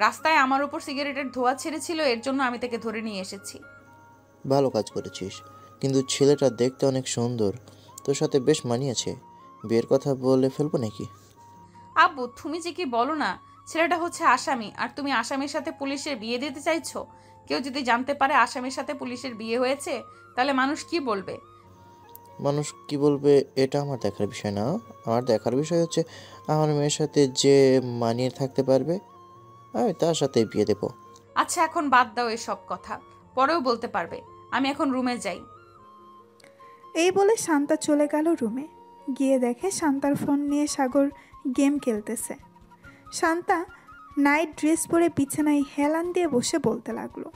রাস্তায় আমার উপর সিগারেটের ধোঁয়া ছেড়েছিল, এর জন্য আমি তাকে ধরে নিয়ে এসেছি। ভালো কাজ করেছিস, কিন্তু ছেলেটা দেখতে অনেক সুন্দর, তোর সাথে বেশ মানিয়েছে। বিয়ের কথা বলে ফেলবো নাকি? আব্বু, তুমি যে কি বলো না, ছেলেটা হচ্ছে আসামি, আর তুমি আসামির সাথে পুলিশের বিয়ে দিতে চাইছো? কেউ যদি জানতে পারে আসামির সাথে পুলিশের বিয়ে হয়েছে, তাহলে মানুষ কি বলবে? মানুষ কি বলবে এটা আমার দেখার বিষয় না। আমার দেখার বিষয় হচ্ছে আমার মেয়ের সাথে যে মানিয়ে থাকতে পারবে আমি তার সাথে বিয়ে দেবো। আচ্ছা, এখন বাদ দাও এসব কথা, পরেও বলতে পারবে। আমি এখন রুমে যাই। এই বলে শান্তা চলে গেল রুমে। গিয়ে দেখে শান্তার ফোন নিয়ে সাগর গেম খেলতেছে। শান্তা নাইট ড্রেস পরে বিছানায় হেলান দিয়ে বসে বলতে লাগলো,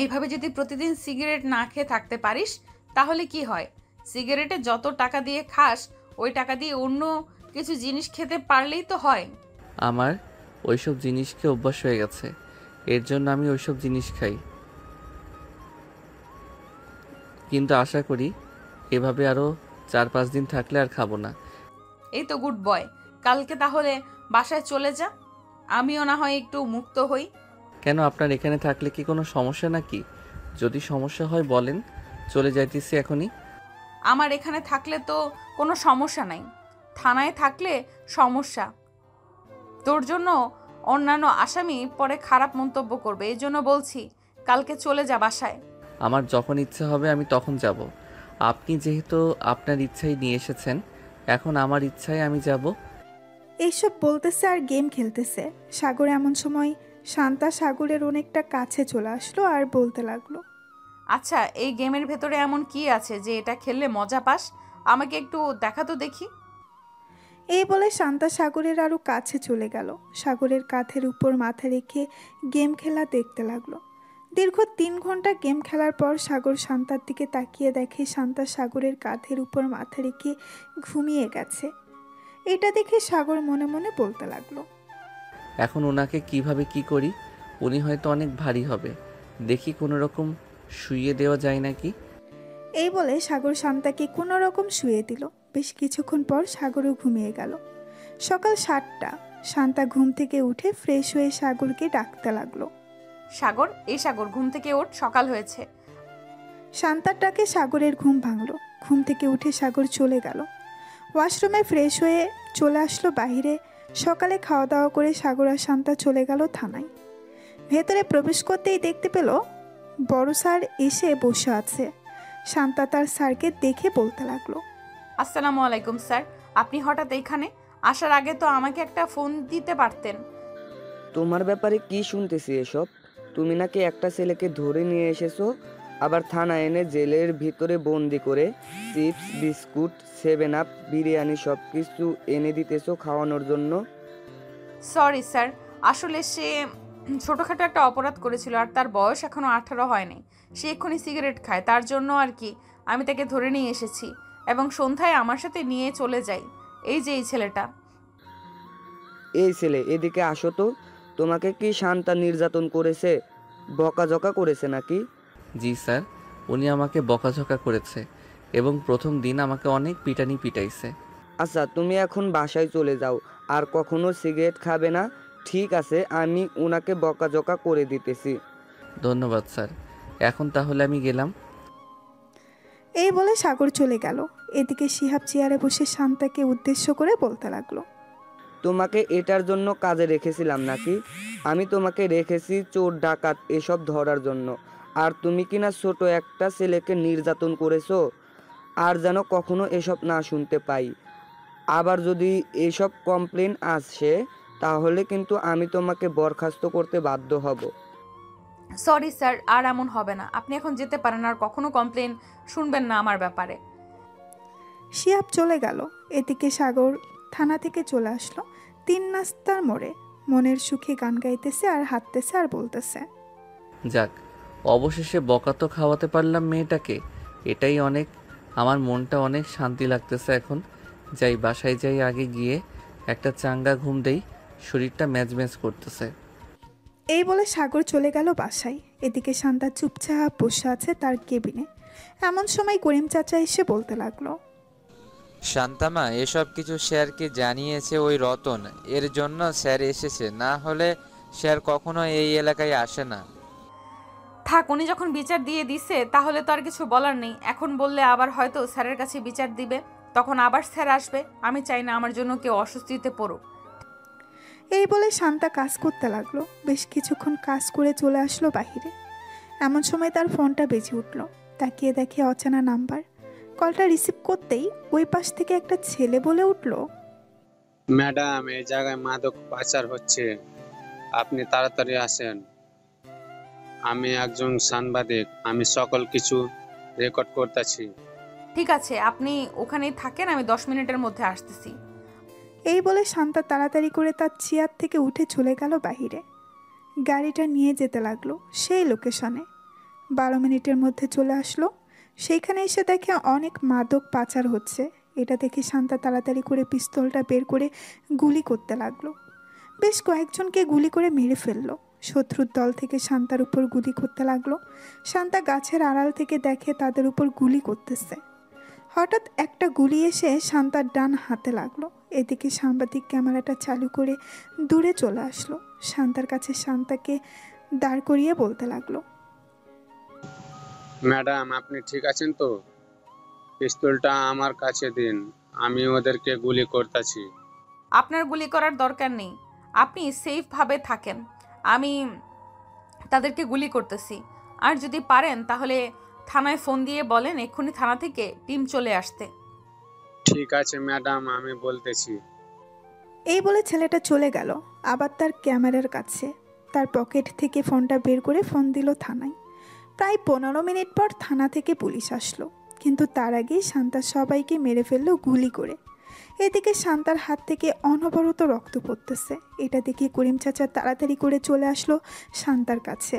এইভাবে যদি প্রতিদিন সিগারেট না খেয়ে থাকতে পারিস তাহলে কি হয়? সিগারেটে যত টাকা দিয়ে খাস ওই টাকা দিয়ে অন্য কিছু জিনিস খেতে পারলেই তো হয়। আমার ওইসব জিনিস খেয়ে অভ্যাস হয়ে গেছে, এর জন্য আমি ওইসব জিনিস খাই। কিন্তু আশা করি এভাবে আরও 4-5 দিন থাকলে আর খাবো না। এই তো গুড বয়, কালকে তাহলে বাসায় চলে যা, আমিও না হয় একটু মুক্ত হই। কেন, আপনার এখানে থাকলে কি কোনো সমস্যা নাকি? যদি সমস্যা হয় বলেন, চলে যাইতেছি এখনই। আমার এখানে থাকলে তো কোনো সমস্যা নাই, থানায় থাকলে সমস্যা। তোর জন্য অন্যান্য আসামি পরে খারাপ মন্তব্য করবে, এই জন্য বলছি কালকে চলে যা বাসায়। আমার যখন ইচ্ছে হবে আমি তখন যাব। আপনি যেহেতু আপনার ইচ্ছাই নিয়ে এসেছেন, এখন আমার ইচ্ছায় আমি যাব। এইসব বলতেছে আর গেম খেলতেছে। সাগর এমন সময় শান্তা সাগরের অনেকটা কাছে চলে আসলো আর বলতে লাগলো, আচ্ছা, এই গেমের ভেতরে এমন কি আছে যে এটা খেললে মজা পাস? আমাকে একটু দেখা তো দেখি। এই বলে শান্তা সাগরের আরও কাছে চলে গেল। সাগরের কাঁধের উপর মাথা রেখে গেম খেলা দেখতে লাগলো। দীর্ঘ 3 ঘন্টা গেম খেলার পর সাগর শান্তার দিকে তাকিয়ে দেখে শান্তা সাগরের কাঁধের উপর মাথা রেখে ঘুমিয়ে গেছে। এটা দেখে সাগর মনে মনে বলতে লাগলো, এখন ওনাকে কিভাবে কি করি? উনি হয়তো অনেক ভারী হবে, দেখি কোনো রকম শুইয়ে দেওয়া যায় নাকি। এই বলে সাগর শান্তাকে কোনো রকম শুয়ে দিল। বেশ কিছুক্ষণ পর সাগরও ঘুমিয়ে গেল। সকাল 7টা। শান্তা ঘুম থেকে উঠে ফ্রেশ হয়ে সাগরকে ডাকতে লাগলো, সাগর, এই সাগর, ঘুম থেকে ওঠ, সকাল হয়েছে। শান্তার ডাকে সাগরের ঘুম ভাঙলো। ঘুম থেকে উঠে সাগর চলে গেল ওয়াশরুমে, ফ্রেশ হয়ে চলে আসলো বাহিরে। সকালে খাওয়া দাওয়া করে সাগর আর শান্তা চলে গেল থানায়। ভেতরে প্রবেশ করতেই দেখতে পেল বড় স্যার এসে বসে আছে। শান্তা তার স্যারকে দেখে বলতে লাগলো, আসসালামু আলাইকুম স্যার, আপনি হঠাৎ এইখানে? আসার আগে তো আমাকে একটা ফোন দিতে পারতেন। তোমার ব্যাপারে কি শুনতেছি এসব? তুমি নাকি একটা ছেলেকে ধরে নিয়ে এসেছো, আবার থানা এনে জেলের ভিতরে বন্দি করে চিপস, বিস্কুট, 7 আপ, বিরিয়ানি সব কিছু এনে দিতেছো খাওয়ানোর জন্য। সরি স্যার, আসলে সে ছোটোখাটো একটা অপরাধ করেছিল আর তার বয়স এখনও 18 হয়নি। সে এক্ষুনি সিগারেট খায়, তার জন্য আর কি আমি তাকে ধরে নিয়ে এসেছি এবং সন্ধ্যায় আমার সাথে নিয়ে চলে যাই। এই যে এই ছেলেটা। এই ছেলে, এদিকে আসো তো। তোমাকে কি শান্তা নির্যাতন করেছে, বকাঝকা করেছে নাকি? জি স্যার, উনি আমাকে বকাঝকা করেছে এবং প্রথম দিন আমাকে অনেক পিটানি পিটাইছে। আচ্ছা, তুমি এখন বাসায় চলে যাও, আর কখনো সিগারেট খাবে না, ঠিক আছে? আমি ওনাকে বকাঝকা করে দিতেছি। ধন্যবাদ স্যার, এখন তাহলে আমি গেলাম। এই বলে সাগর চলে গেল। এদিকে শিহাব চেয়ারে বসে শান্তাকে উদ্দেশ্য করে বলতে লাগলো, তোমাকে এটার জন্য কাজে রেখেছিলাম নাকি? আমি তোমাকে রেখেছি চোর ডাকাত এসব ধরার জন্য, আর তুমি কিনা ছোট একটা ছেলেকে নির্যাতন করেছো। আর যেন কখনো এসব না শুনতে পাই। আবার যদি এসব কমপ্লেন আসে তাহলে কিন্তু আমি তোমাকে বরখাস্ত করতে বাধ্য হব। সরি স্যার, আর এমন হবে না। আপনি এখন যেতে পারেন, আর কখনো কমপ্লেন শুনবেন না আমার ব্যাপারে। শিহাব চলে গেল। এদিকে সাগর থানা থেকে চলে আসলো 3 রাস্তার মোড়ে। মনের সুখে গান গাইতেছে আর হাঁটতেছে আর বলতেছে, যাক, অবশেষে বকা তো খাওয়াতে পারলাম মেয়েটাকে, এটাই অনেক। আমার মনটা অনেক শান্তি লাগতেছে এখন। যাই, বাসায় যাই, আগে গিয়ে একটা চাঙ্গা ঘুম দেই, শরীরটা ম্যাজম্যাজ করতেছে। এই বলে সাগর চলে গেল বাসায়। এদিকে শান্তা চুপচাপ বসে আছে তার কেবিনে। এমন সময় করিম চাচা এসে বলতে লাগলো, শান্তামা, এসব কিছু স্যারকে জানিয়েছে ওই রতন, এর জন্য স্যার এসেছে, না হলে স্যার কখনো এই এলাকায় আসে না। থাক, উনি যখন বিচার দিয়ে দিছে তাহলে তো আর কিছু বলার নেই। এখন বললে আবার হয়তো স্যারের কাছে বিচার দিবে, তখন আবার স্যার আসবে। আমি চাই না আমার জন্য কেউ অস্বস্তিতে পড়ুক। এই বলে শান্তা কাজ করতে লাগলো। বেশ কিছুক্ষণ কাজ করে চলে আসলো বাহিরে। এমন সময় তার ফোনটা বেজে উঠল। তাকিয়ে দেখে অচেনা নাম্বার। কলটা রিসিভ করতেই ওই পাশ থেকে একটা ছেলে বলে উঠল, ম্যাডাম, এই জায়গায় মাদক পাচার হচ্ছে, আপনি তাড়াতাড়ি আসেন। আমি একজন সাংবাদিক, আমি সকল কিছু রেকর্ড করতেছি। ঠিক আছে, আপনি ওখানেই থাকেন, আমি 10 মিনিটের মধ্যে আসতেছি। এই বলে শান্তা তাড়াতাড়ি করে তার চেয়ার থেকে উঠে চলে গেল বাহিরে। গাড়িটা নিয়ে যেতে লাগলো সেই লোকেশনে। 12 মিনিটের মধ্যে চলে আসলো। সেইখানে এসে দেখে অনেক মাদক পাচার হচ্ছে। এটা দেখে শান্তা তাড়াতাড়ি করে পিস্তলটা বের করে গুলি করতে লাগলো। বেশ কয়েকজনকে গুলি করে মেরে ফেললো। শত্রুর দল থেকে শান্তার উপর গুলি করতে লাগলো। শান্তা গাছের আড়াল থেকে দেখে তাদের উপর গুলি করতেছে। হঠাৎ একটা গুলি এসে শান্তার ডান হাতে লাগলো। এদিকে সাংবাদিক ক্যামেরাটা চালু করে দূরে চলে আসলো। শান্তার কাছে শান্তাকে দাঁড় করিয়ে বলতে লাগলো, ম্যাডাম, আপনি ঠিক আছেন তো? পিস্তলটা আমার কাছে দিন, আমি ওদেরকে গুলি করতেছি। আপনার গুলি করার দরকার নেই, আপনি সেফভাবে থাকেন। আমি তাদেরকে গুলি করতেছি। আর যদি পারেন তাহলে থানায় ফোন দিয়ে বলেন এক্ষুনি থানা থেকে টিম চলে আসতে। ঠিক আছে ম্যাডাম, আমি বলতেছি। এই বলে ছেলেটা চলে গেল আবার তার ক্যামেরার কাছে। তার পকেট থেকে ফোনটা বের করে ফোন দিল থানায়। প্রায় 15 মিনিট পর থানা থেকে পুলিশ আসলো, কিন্তু তার আগেই শান্তা সবাইকে মেরে ফেললো গুলি করে। এদিকে শান্তার হাত থেকে অনবরত রক্ত পড়তেছে। এটা দেখে করিম চাচা তাড়াতাড়ি করে চলে আসলো শান্তার কাছে।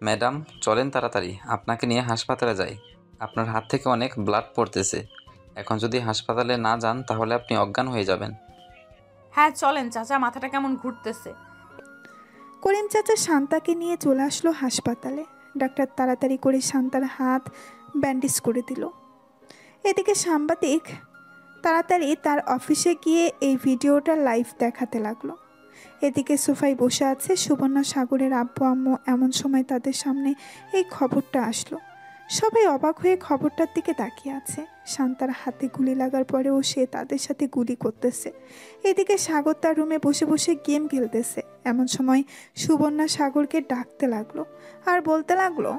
ম্যাডাম, চলেন তাড়াতাড়ি, আপনাকে নিয়ে হাসপাতালে যাই। আপনার হাত থেকে অনেক ব্লাড পড়তেছে। এখন যদি হাসপাতালে না যান তাহলে আপনি অজ্ঞান হয়ে যাবেন। হ্যাঁ চলেন চাচা, মাথাটা কেমন ঘুরতেছে। করিম চাচা শান্তাকে নিয়ে চলে আসলো হাসপাতালে। ডাক্তার তাড়াতাড়ি করে শান্তার হাত ব্যান্ডেজ করে দিল। এদিকে সাংবাদিক তাড়াতাড়ি তার অফিসে গিয়ে এই ভিডিওটা লাইভ দেখাতে লাগলো। এদিকে সোফায় বসে আছে সুবর্ণা সাগরের আব্বু আম্মু। এমন সময় তাদের সামনে এই খবরটা আসলো। সবাই অবাক হয়ে খবরটার দিকে তাকিয়ে আছে। শান্তার হাতে গুলি লাগার পরেও সে তাদের সাথে গুলি করতেছে। এদিকে সাগর তার রুমে বসে বসে গেম খেলতেছে। এমন সময় সুবর্ণা সাগরকে ডাকতে লাগলো আর বলতে লাগলো,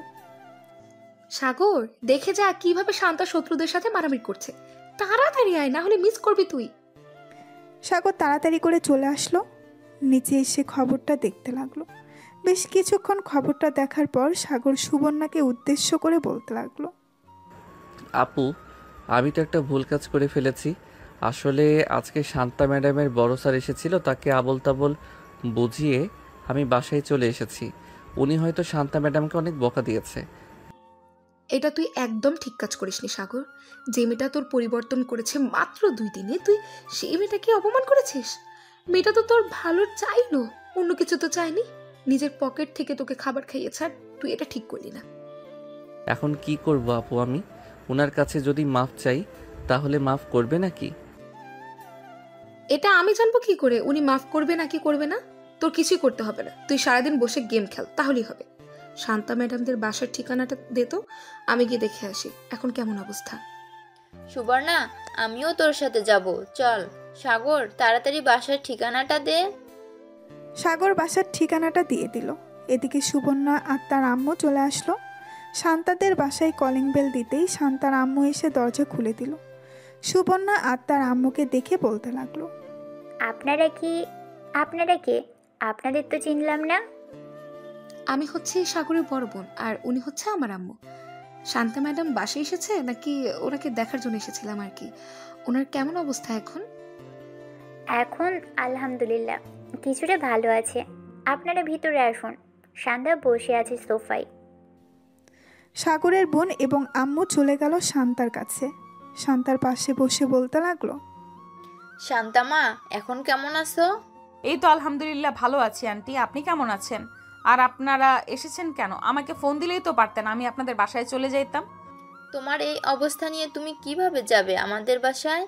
সাগর, দেখে যা কিভাবে শান্তা শত্রুদের সাথে মারামারি করছে। তাড়াতাড়ি আয়, না হলে মিস করবি তুই। সাগর তাড়াতাড়ি করে চলে আসলো। নিচে এসে খবরটা দেখতে লাগলো। বেশ কিছুক্ষণ খবরটা দেখার পর সাগর সুবর্ণাকে উদ্দেশ্য করে বলতে লাগলো, আপু, আমি তো একটা ভুল কাজ করে ফেলেছি। আসলে আজকে শান্তা ম্যাডামের বড় স্যার এসেছিল, তাকে আবল তাবল বুঝিয়ে আমি বাসায় চলে এসেছি। উনি হয়তো শান্তা ম্যাডামকে অনেক বকা দিয়েছে। এটা তুই একদম ঠিক কাজ করিসনি সাগর। যে মেয়েটা তোর পরিবর্তন করেছে মাত্র 2 দিনে, তুই সেই মেয়েটাকে অপমান করেছিস। মেয়েটা তো তোর ভালো চাইলো, অন্য কিছু তো চাইনি। নিজের পকেট থেকে তোকে খাবার খাইয়েছে, আর তুই এটা ঠিক করলি না। এখন কি করব আপু আমি? ওনার কাছে যদি মাফ চাই তাহলে মাফ করবে নাকি? এটা আমি জানবো কি করে উনি মাফ করবে নাকি করবে না? তোর কিছুই করতে হবে না, তুই সারাদিন বসে গেম খেল, তাহলেই হবে। শান্তা ম্যাডামদের বাসার ঠিকানাটা দে তো, আমি গিয়ে দেখে আসি এখন কেমন অবস্থা। সুবর্ণা, আমিও তোর সাথে যাব, চল। সাগর, তাড়াতাড়ি বাসার ঠিকানাটা দে। সাগর বাসার ঠিকানাটা দিয়ে দিল। এদিকে সুবর্ণা আর তার আম্মু চলে আসলো। শান্তাদের বাসায় কলিং বেল দিতেই শান্তার আম্মু এসে দরজা খুলে দিল। সুবর্ণা আর তার আম্মুকে দেখে বলতে লাগলো, আপনারা কে? আপনাদের তো চিনলাম না। আমি হচ্ছে সাগরের বড় বোন, আর উনি হচ্ছে আমার আম্মু। শান্তা ম্যাডাম বাসায় এসেছে নাকি ওনাকে দেখার জন্য এসেছিলাম আর কি। ওনার কেমন অবস্থা এখন? এখন আলহামদুলিল্লাহ কিছুটা ভালো আছে। আপনারা ভিতরে আসুন, শান্তা বসে আছে সোফায়। সাগরের বোন এবং আম্মু চলে গেল শান্তার কাছে। শান্তার পাশে বসে বলতে লাগলো, শান্তা মা, এখন কেমন আছো? এই তো আলহামদুলিল্লাহ ভালো আছি আন্টি, আপনি কেমন আছেন? আর আপনারা এসেছেন কেন? আমাকে ফোন দিলেই তো পারতেন, আমি আপনাদের বাসায় চলে যাইতাম। তোমার এই অবস্থা নিয়ে তুমি কিভাবে যাবে আমাদের বাসায়?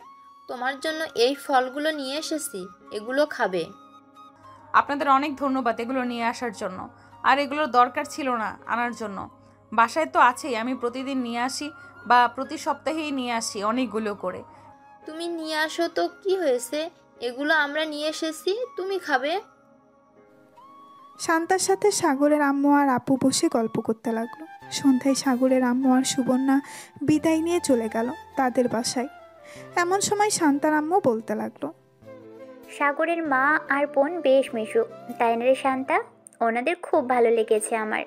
তোমার জন্য এই ফলগুলো নিয়ে এসেছি, এগুলো খাবে। আপনাদের অনেক ধন্যবাদ এগুলো নিয়ে আসার জন্য, আর এগুলোর দরকার ছিল না আনার জন্য। বাসায় তো আছেই, আমি প্রতিদিন নিয়ে আসি বা প্রতি সপ্তাহেই নিয়ে আসি অনেকগুলো করে। তুমি নিয়ে আসো তো কি হয়েছে, এগুলো আমরা নিয়ে এসেছি, তুমি খাবে। শান্তার সাথে সাগরের আম্মু আর আপু বসে গল্প করতে লাগলো। সন্ধ্যায় সাগরের আম্মু আর সুবর্ণা বিদায় নিয়ে চলে গেল তাদের বাসায়। এমন সময় শান্তার আম্মু বলতে লাগলো, সাগরের মা আর বোন বেশ মিশুক, তাই না রে শান্তা? ওনাদের খুব ভালো লেগেছে আমার।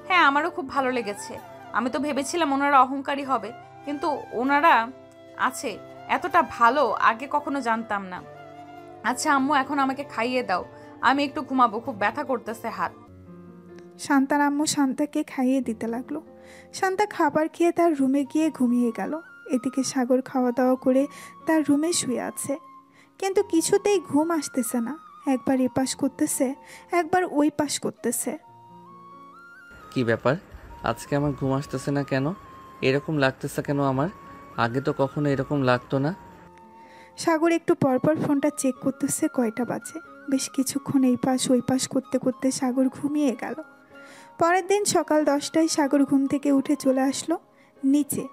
হ্যাঁ, আমারও খুব ভালো লেগেছে। আমি তো ভেবেছিলাম ওনারা অহংকারী হবে, কিন্তু ওনারা আছে এতটা ভালো আগে কখনো জানতাম না। আচ্ছা আম্মু, এখন আমাকে খাইয়ে দাও, আমি একটু ঘুমাবো, খুব ব্যথা করতেছে হাত। শান্তার আম্মু শান্তাকে খাইয়ে দিতে লাগলো। শান্তা খাবার খেয়ে তার রুমে গিয়ে ঘুমিয়ে গেল। এদিকে সাগর খাওয়া দাওয়া করে তার রুমে শুয়ে আছে, কিন্তু কিছুতেই ঘুম আসতেছে না। একবার এ পাশ করতেছে, একবার ওই পাশ করতেছে। কি ব্যাপার, আজকে আমার ঘুম আসতেছে না কেন? এরকম লাগতেছে কেন আমার? আগে তো কখনো এরকম লাগতো না। সাগর একটু পরপর ফোনটা চেক করতেছে কয়টা বাজে। বেশ কিছুক্ষণ এই পাশ ওই পাশ করতে করতে সাগর ঘুমিয়ে গেল। পরের দিন সকাল 10টায় সাগর ঘুম থেকে উঠে চলে আসলো নিচে।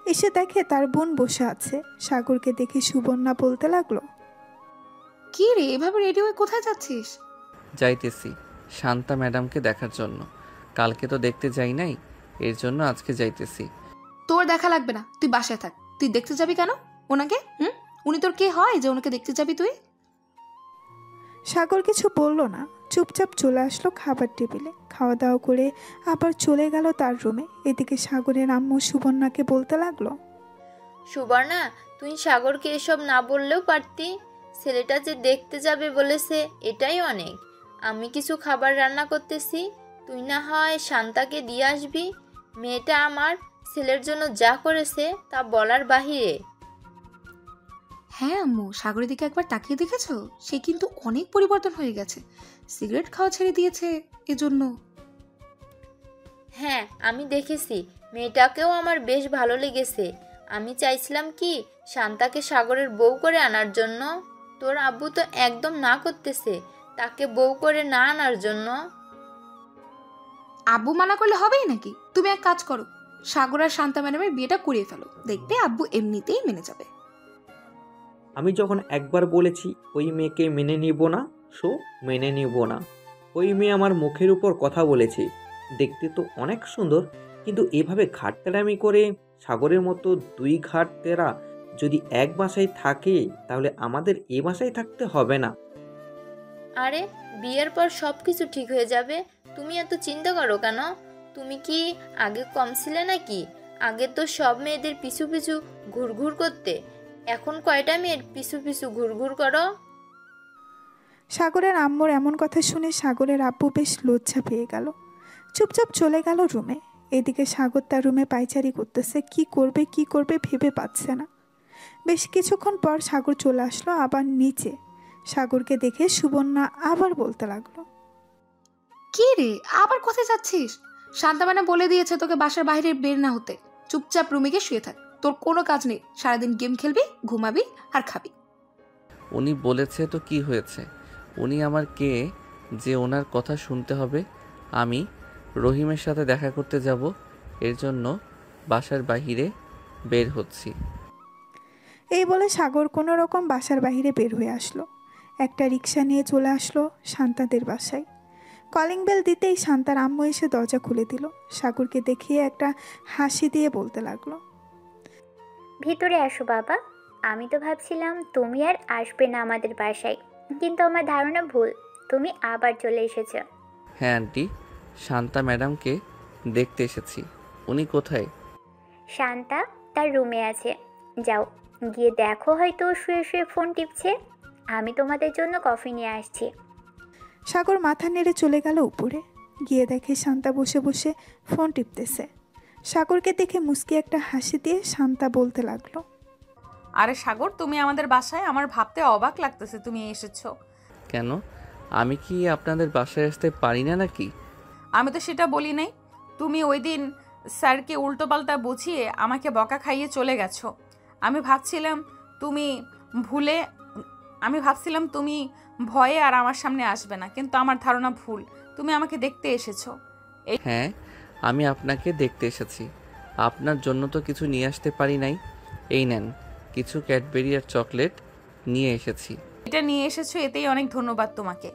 এসে দেখে তার বোন বসে আছে। সাগরকে দেখে সুবর্ণা বলতে লাগলো, কি রে, এভাবে রেডি হয়ে কোথায় যাচ্ছিস? যাইতেছি শান্তা ম্যাডামকে দেখার জন্য। কালকে তো দেখতে যাই নাই, এর জন্য আজকে যাইতেছি। তোর দেখা লাগবে না, তুই বাসায় থাক। তুই দেখতে যাবি কেন ওনাকে? উনি তোর কে হয় যে ওনাকে দেখতে যাবি তুই? সাগর কিছু বলল না, চুপচাপ চলে আসলো খাবার টেবিলে। খাওয়া দাওয়া করে আবার চলে গেল তার রুমে। এদিকে সাগরের আম্মু সুবর্ণাকে বলতে লাগলো, সুবর্ণা, তুই সাগরকে এসব না বললেও পারতি। ছেলেটা যে দেখতে যাবে বলেছে, এটাই অনেক। আমি কিছু খাবার রান্না করতেছি, তুই না হয় শান্তাকে দিয়ে আসবি। মেয়েটা আমার ছেলের জন্য যা করেছে তা বলার বাহিরে। হ্যাঁ আম্মু, সাগরের দিকে একবার তাকিয়ে দেখেছো? সে কিন্তু অনেক পরিবর্তন হয়ে গেছে। সিগারেট খাওয়া ছেড়ে দিয়েছে এজন্য। হ্যাঁ, আমি দেখেছি, মেয়েটাকেও আমার বেশ ভালো লেগেছে। আমি চাইছিলাম কি শান্তাকে সাগরের বউ করে আনার জন্য। তোর আব্বু তো একদম না করতেছে তাকে বউ করে না আনার জন্য। আব্বু মানা করলে হবেই নাকি? তুমি এক কাজ করো, সাগর আর শান্তা ম্যাডামের বিয়েটা করিয়ে ফেলো, দেখবে আব্বু এমনিতেই মেনে যাবে। আমি যখন একবার বলেছি ওই মেয়েকে মেনে নিব না, সো মেনে নিব না। ওই মেয়ে আমার মুখের উপর কথা বলেছে, দেখতে তো অনেক সুন্দর, কিন্তু এভাবে ঘাটতেরামি করে সাগরের মতো দুই ঘাটতেরা যদি এক বাসায় থাকে তাহলে আমাদের এ বাসায় থাকতে হবে না। আরে, বিয়ের পর সব কিছু ঠিক হয়ে যাবে, তুমি এত চিন্তা করো কেন? তুমি কি আগে কম ছিলে নাকি? আগে তো সব মেয়েদের পিছু পিছু ঘুরঘুর করতে, এখন কয়টা মেয়ের পিছু পিছু ঘুরঘুর করো? সাগরের আম্মুর এমন কথা শুনে সাগরের আব্বু বেশ লজ্জা পেয়ে গেল। চুপচাপ চলে গেল রুমে। এদিকে সাগর তার রুমে পায়চারি করতেছে, কি করবে ভেবে পাচ্ছে না। বেশ কিছুক্ষণ পর সাগর চলে আসলো আবার নিচে। সাগরকে দেখে সুবর্ণা আবার বলতে লাগলো, কি রে, আবার কোথায় যাচ্ছিস? শান্তা ম্যাডাম বলে দিয়েছে তোকে বাসার বাইরে বের না হতে। চুপচাপ রুমে গিয়ে শুয়ে থাক, তোর কোনো কাজ নেই। সারাদিন গেম খেলবি, ঘুমাবি আর খাবি। উনি বলেছে তো কি হয়েছে? উনি আমার কে যে ওনার কথা শুনতে হবে? আমি রহিমের সাথে দেখা করতে যাব, এর জন্য বাসার বাইরে বের হচ্ছি। এই বলে সাগর কোনো রকম বাসার বাইরে বের হয়ে আসলো। একটা রিক্সা নিয়ে চলে আসলো শান্তাদের বাসায়। কলিং বেল দিতেই শান্তার আম্মু এসে দরজা খুলে দিল। সাগরকে দেখিয়ে একটা হাসি দিয়ে বলতে লাগলো, ভিতরে আসো বাবা। আমি তো ভাবছিলাম তুমি আর আসবে না আমাদের বাসায়, কিন্তু আমার ধারণা ভুল, তুমি আবার চলে এসেছো। হ্যাঁ আন্টি, শান্তা ম্যাডামকে দেখতে এসেছি। উনি কোথায়? শান্তা তার রুমে আছে, যাও গিয়ে দেখো, হয়তো শুয়ে শুয়ে ফোন টিপছে। আমি তোমাদের জন্য কফি নিয়ে আসছি। সাগর মাথা নেড়ে চলে গেল উপরে। গিয়ে দেখে শান্তা বসে বসে ফোন টিপতেছে। সাগরকে দেখে মুস্কি একটা হাসি দিয়ে শান্তা বলতে লাগলো, আরে সাগর, তুমি আমাদের বাসায়? আমার ভাবতে অবাক লাগতেছে তুমি এসেছো। কেন, আমি কি আপনাদের বাসায় আসতে পারি না নাকি? আমি তো সেটা বলি নাই। তুমি ওই দিন স্যারকে উল্টোপাল্টা বুঝিয়ে আমাকে বকা খাইয়ে চলে গেছো। আমি ভাবছিলাম তুমি ভয়ে আর আমার সামনে আসবে না, কিন্তু আমার ধারণা ভুল, তুমি আমাকে দেখতে এসেছো। হ্যাঁ, আমি আপনাকে দেখতে এসেছি। আপনার জন্য তো কিছু নিয়ে আসতে পারি নাই। এই নেন, কিছু ক্যাডবেরি আর চকলেট নিয়ে এসেছি। এটা নিয়ে এসেছো, এতেই অনেক ধন্যবাদ তোমাকে।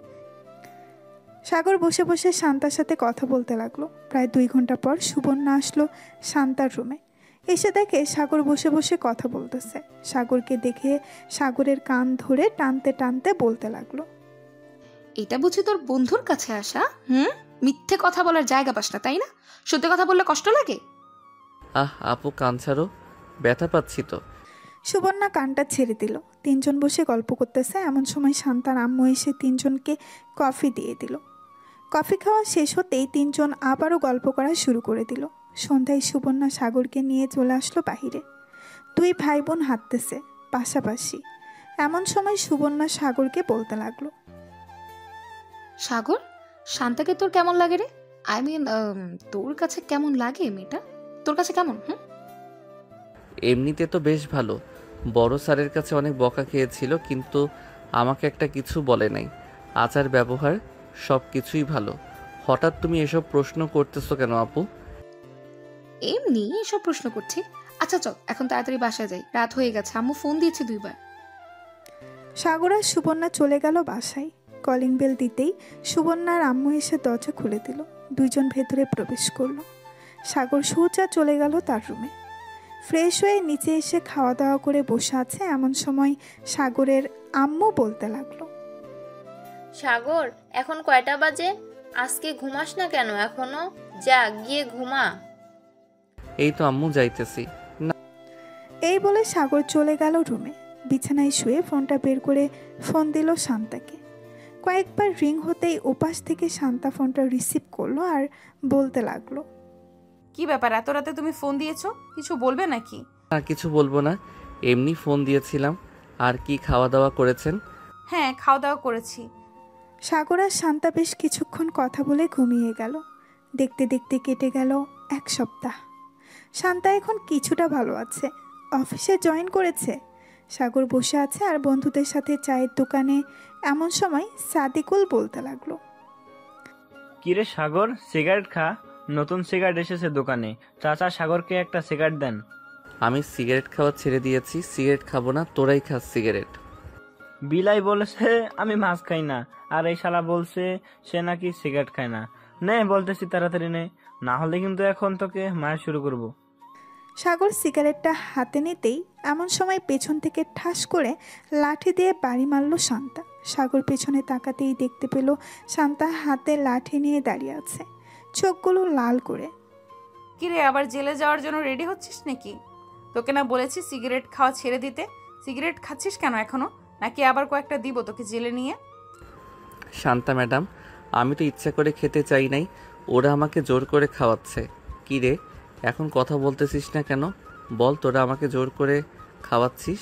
সাগর বসে বসে শান্তার সাথে কথা বলতে লাগলো। প্রায় 2 ঘন্টা পর সুবর্ণা আসলো শান্তার রুমে। এসে দেখে সাগর বসে বসে কথা বলতেছে। সাগরকে দেখে সাগরের কান ধরে টানতে টানতে বলতে লাগলো, এটা বুঝি তোর বন্ধুর কাছে আসা? মিথ্যে কথা বলার জায়গা পাস না, তাই না? সত্যি কথা বললে কষ্ট লাগে? আপু কান ছাড়ো, ব্যথা পাচ্ছি তো। সুবর্ণা কানটা ছেড়ে দিল। 3 জন বসে গল্প করতেছে। এমন সময় শান্তার আম্মু এসে 3 জনকে কফি দিয়ে দিল। কফি খাওয়া শেষ হতেই 3 জন আবারও গল্প করা শুরু করে দিল। সন্ধ্যায় সুবর্ণা সাগরকে নিয়ে চলে আসলো বাহিরে। 2 ভাই বোন হাঁটতেছে পাশাপাশি। এমন সময় সুবর্ণা সাগরকে বলতে লাগলো, সাগর, শান্তাকে তোর কেমন লাগে রে? আই মিন, তোর কাছে কেমন লাগে মেয়েটা? তোর কাছে কেমন? এমনিতে তো বেশ ভালো। বড় স্যারের কাছে অনেক বকা খেয়েছিল, কিন্তু আমাকে একটা কিছু বলে নাই। আচার ব্যবহার সব কিছুই ভালো। হঠাৎ তুমি এসব প্রশ্ন করতেছো কেন আপু? এমনি এসব প্রশ্ন করছি। আচ্ছা চল, এখন তাড়াতাড়ি বাসায় যাই, রাত হয়ে গেছে, আম্মু ফোন দিয়েছে 2 বার। সাগর আর সুবর্ণা চলে গেল বাসায়। কলিং বেল দিতেই সুবর্ণার আম্মু এসে দরজা খুলে দিল। 2 জন ভেতরে প্রবেশ করলো। সাগর সোজা চলে গেল তার রুমে। ফ্রেশ হয়ে নিচে এসে খাওয়া দাওয়া করে বসে আছে। এমন সময় সাগরের আম্মু বলতে লাগলো, সাগর, এখন কয়টা বাজে? আজকে ঘুমাস না কেন এখনো? যা গিয়ে ঘুমা। এই তো আম্মু যাইতেছি। এই বলে সাগর চলে গেল রুমে। বিছানায় শুয়ে ফোনটা বের করে ফোন দিল শান্তাকে। কয়েকবার রিং হতেই ওপাশ থেকে শান্তা ফোনটা রিসিভ করলো আর বলতে লাগলো, কি ব্যাপার, এত রাতে তুমি ফোন দিয়েছো? কিছু বলবে নাকি? আর কিছু বলবো না, এমনি ফোন দিয়েছিলাম। আর কি খাওয়া দাওয়া করেছেন? হ্যাঁ, খাওয়া দাওয়া করেছি। সাগর আর শান্তা বেশ কিছুক্ষণ কথা বলে ঘুমিয়ে গেল। দেখতে দেখতে কেটে গেল 1 সপ্তাহ। শান্তা এখন কিছুটা ভালো আছে, অফিসে জয়েন করেছে। সাগর বসে আছে আর বন্ধুদের সাথে চায়ের দোকানে। এমন সময় সাদিকুল বলতে লাগলো, কিরে সাগর, সিগারেট খা। নতুন সিগারেট এসেছে দোকানে, চাচা সাগরকে একটা সিগারেট দেন। আমি সিগারেট খাওয়া ছেড়ে দিয়েছি। সিগারেট খাবো না, তোরাই খাস সিগারেট। বিলাই বলেছে আমি মাছ খাই না, আর এই শালা বলছে সে নাকি সিগারেট খায় না। নে বলতেছি তাড়াতাড়ি নে, না হলে কিন্তু এখন তোকে মার শুরু করব। সাগর সিগারেটটা হাতে নিতেই এমন সময় পেছন থেকে ঠাস করে লাঠি দিয়ে বাড়ি মারল শান্তা। সাগর পেছনে তাকাতেই দেখতে পেল শান্তা হাতে লাঠি নিয়ে দাঁড়িয়ে আছে, চোখগুলো লাল করে। কিরে, আবার জেলে যাওয়ার জন্য রেডি হচ্ছিস নাকি? তোকে না বলেছি সিগারেট খাওয়া ছেড়ে দিতে? সিগারেট খাচ্ছিস কেন এখনো? নাকি আবার কয়েকটা দিব তোকে জেলে নিয়ে? শান্তা ম্যাডাম, আমি তো ইচ্ছা করে খেতে চাই নাই, ওরা আমাকে জোর করে খাওয়াচ্ছে। কি রে, এখন কথা বলতেছিস না কেন? বল, তোরা আমাকে জোর করে খাওয়াচ্ছিস?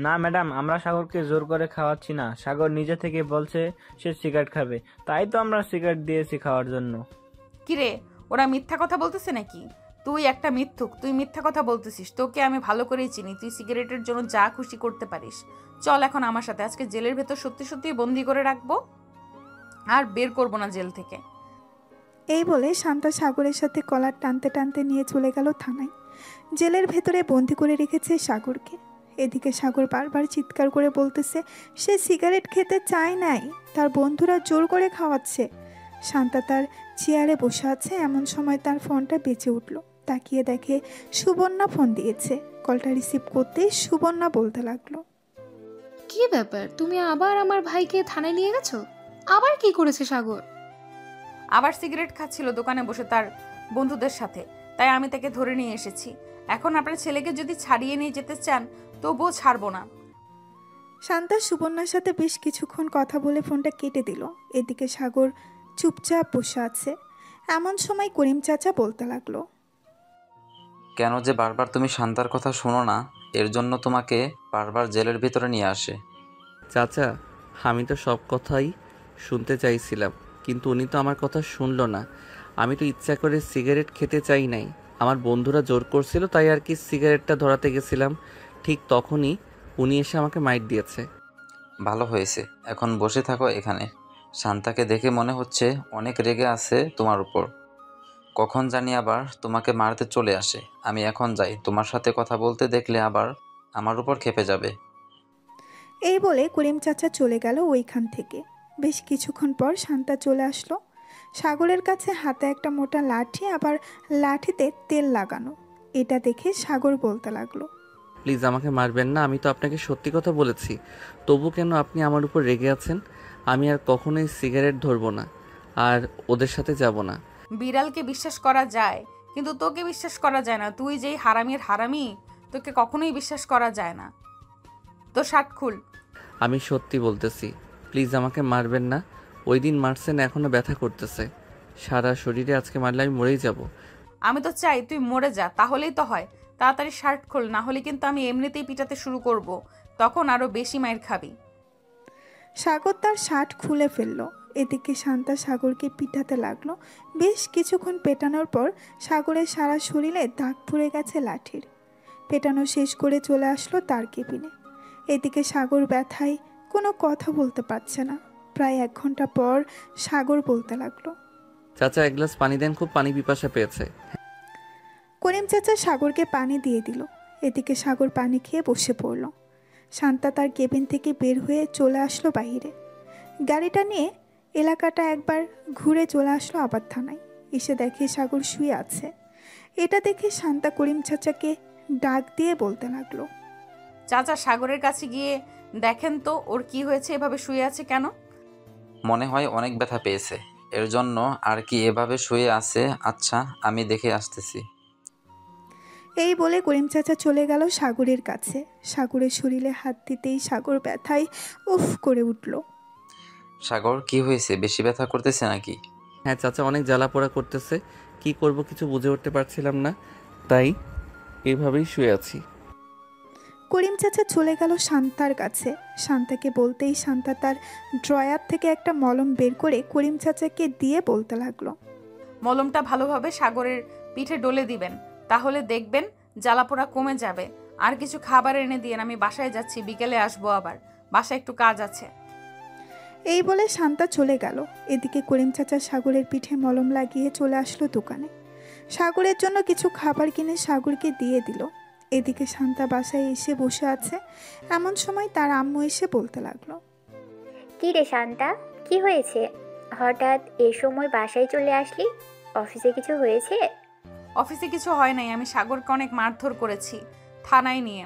না ম্যাডাম, আমরা সাগরকে জোর করে খাওয়াচ্ছি না। সাগর নিজে থেকে বলছে সে সিগারেট খাবে, তাই তো আমরা সিগারেট দিয়েছি খাওয়ার জন্য। কিরে, ওরা মিথ্যা কথা বলতেছে নাকি? তুই একটা মিথ্যুক, তুই মিথ্যা কথা বলতেছিস। তোকে আমি ভালো করেই চিনি, তুই সিগারেটের জন্য যা খুশি করতে পারিস। চল এখন আমার সাথে, আজকে জেলের ভেতর সত্যি সত্যি বন্দি করে রাখবো, আর বের করবো না জেল থেকে। এই বলে শান্তা সাগরের সাথে কলার টানতে টানতে নিয়ে চলে গেল থানায়। জেলের ভেতরে বন্দি করে রেখেছে সাগরকে। এদিকে সাগর বারবার চিৎকার করে বলতেছে সে সিগারেট খেতে চায় নাই, তার বন্ধুরা জোর করে খাওয়াচ্ছে। শান্তা তার চেয়ারে বসে আছে, এমন সময় তার ফোনটা বেজে উঠল। তাকিয়ে দেখে সুবর্ণা ফোন দিয়েছে। কলটা রিসিভ করতেই সুবর্ণা বলতে লাগলো, কি ব্যাপার, তুমি আবার আমার ভাইকে থানায় নিয়ে গেছো? আবার কি করেছে সাগর? আবার সিগারেট খাচ্ছিল দোকানে বসে তার বন্ধুদের সাথে, তাই আমি তাকে ধরে নিয়ে এসেছি। এখন আপনার ছেলেকে যদি ছাড়িয়ে নিয়ে যেতে চান তবুও ছাড়বো না। শান্তা সুবর্ণার সাথে বেশ কিছুক্ষণ কথা বলে ফোনটা কেটে দিল। এদিকে সাগর চুপচাপ বসে আছে। এমন সময় করিম চাচা বলতে লাগলো, কেন যে বারবার তুমি শান্তার কথা শোনো না, এর জন্য তোমাকে বারবার জেলের ভিতরে নিয়ে আসে। চাচা, আমি তো সব কথাই শুনতে চাইছিলাম, কিন্তু উনি তো আমার কথা শুনলো না। আমি তো ইচ্ছা করে সিগারেট খেতে চাই নাই, আমার বন্ধুরা জোর করছিল, তাই আর কি সিগারেটটা ধরাতে গেছিলাম। ঠিক তখনই উনি এসে আমাকে মাইট দিয়েছে। ভালো হয়েছে, এখন বসে থাকো এখানে। শান্তাকে দেখে মনে হচ্ছে অনেক রেগে আছে তোমার উপর। কখন জানি আবার তোমাকে মারতে চলে আসে। আমি এখন যাই, তোমার সাথে কথা বলতে দেখলে আবার আমার উপর ক্ষেপে যাবে। এই বলে করিম চাচা চলে গেল ওইখান থেকে। বেশ কিছুক্ষণ পর শান্তা চলে আসলো। সাগরের কাছে হাতে একটা মোটা লাঠি, আবার লাঠিতে তেল লাগানো। এটা দেখে সাগর বলতে লাগলো, প্লিজ আমাকে মারবেন না, আমি তো আপনাকে সত্যি কথা বলেছি। তবু কেন আপনি আমার উপর রেগে আছেন? আমি আর কখনোই সিগারেট ধরবো না, আর ওদের সাথে যাব না। বিড়ালকে বিশ্বাস করা যায়, কিন্তু তোকে বিশ্বাস করা যায় না। তুই যেই হারামির হারামি, তোকে কখনোই বিশ্বাস করা যায় না। তো শার্ট খুল। আমি সত্যি বলতেছি, প্লিজ আমাকে মারবেন না। ওই দিন মারছেন, এখনও ব্যথা করতেছে সারা শরীরে। আজকে মারলে আমি মরেই যাব। আমি তো চাই তুই মরে যা, তাহলেই তো হয়। তাড়াতাড়ি শার্ট খোল, না হলে কিন্তু আমি এমনিতেই পিটাতে শুরু করব, তখন আরো বেশি মাইর খাবি। সাগর তার শার্ট খুলে ফেলল। এদিকে শান্তা সাগরকে পিটাতে লাগলো। বেশ কিছুক্ষণ পেটানোর পর সাগরের সারা শরীরে দাগ পড়ে গেছে লাঠির। পেটানো শেষ করে চলে আসলো তার কেবিনে। এদিকে সাগর ব্যথায় কোনো কথা বলতে পারছে না। প্রায় 1 ঘন্টা পর সাগর বলতে লাগলো, চাচা এক গ্লাস পানি দেন, খুব পানি পিপাসা পেয়েছে। করিম চাচা সাগরকে পানি দিয়ে দিল। এদিকে সাগর পানি খেয়ে বসে পড়ল। শান্তা তার কেবিন থেকে বের হয়ে চলে আসলো বাইরে। গাড়িটা নিয়ে এলাকাটা একবার ঘুরে চলে আসলো আবার থানায়। এসে দেখে সাগর শুয়ে আছে। এটা দেখে শান্তা করিম চাচাকে ডাক দিয়ে বলতে লাগলো, চাচা, সাগরের কাছে গিয়ে দেখেন তো ওর কি হয়েছে, এভাবে শুয়ে আছে কেন? মনে হয় অনেক ব্যথা পেয়েছে, এর জন্য আর কি এভাবে শুয়ে আছে। আচ্ছা, আমি দেখে আসতেছি। এই বলে করিম চাচা চলে গেল সাগরের কাছে। সাগরের শরীরে হাত দিতেই সাগর ব্যথায় উফ করে উঠল। সাগর, কি হয়েছে? বেশি ব্যথা করতেছে নাকি? হ্যাঁ চাচা, অনেক জ্বালা পোড়া করতেছে। কি করব কিছু বুঝে উঠতে পারছিলাম না, তাই এভাবেই শুয়ে আছি। করিম চাচা চলে গেল শান্তার কাছে। শান্তাকে বলতেই শান্তা তার ড্রয়ার থেকে একটা মলম বের করে করিম চাচাকে দিয়ে বলতে লাগলো, মলমটা ভালোভাবে সাগরের পিঠে ডলে দিবেন, তাহলে দেখবেন জ্বালাপোড়া কমে যাবে। আর কিছু খাবার এনে দিয়েন, আমি বাসায় যাচ্ছি, বিকেলে আসবো আবার, বাসায় একটু কাজ আছে। এই বলে শান্তা চলে গেল। এদিকে করিম চাচা সাগরের পিঠে মলম লাগিয়ে চলে আসলো দোকানে। সাগরের জন্য কিছু খাবার কিনে সাগরকে দিয়ে দিল। এদিকে শান্তা বাসায় এসে বসে আছে। এমন সময় তার আম্মু এসে বলতে লাগলো, কি রে শান্তা, কি হয়েছে? হঠাৎ এই সময় বাসায় চলে আসলি? অফিসে কিছু হয়েছে? অফিসে কিছু হয় নাই, আমি সাগরকে অনেক মারধর করেছি থানায় নিয়ে,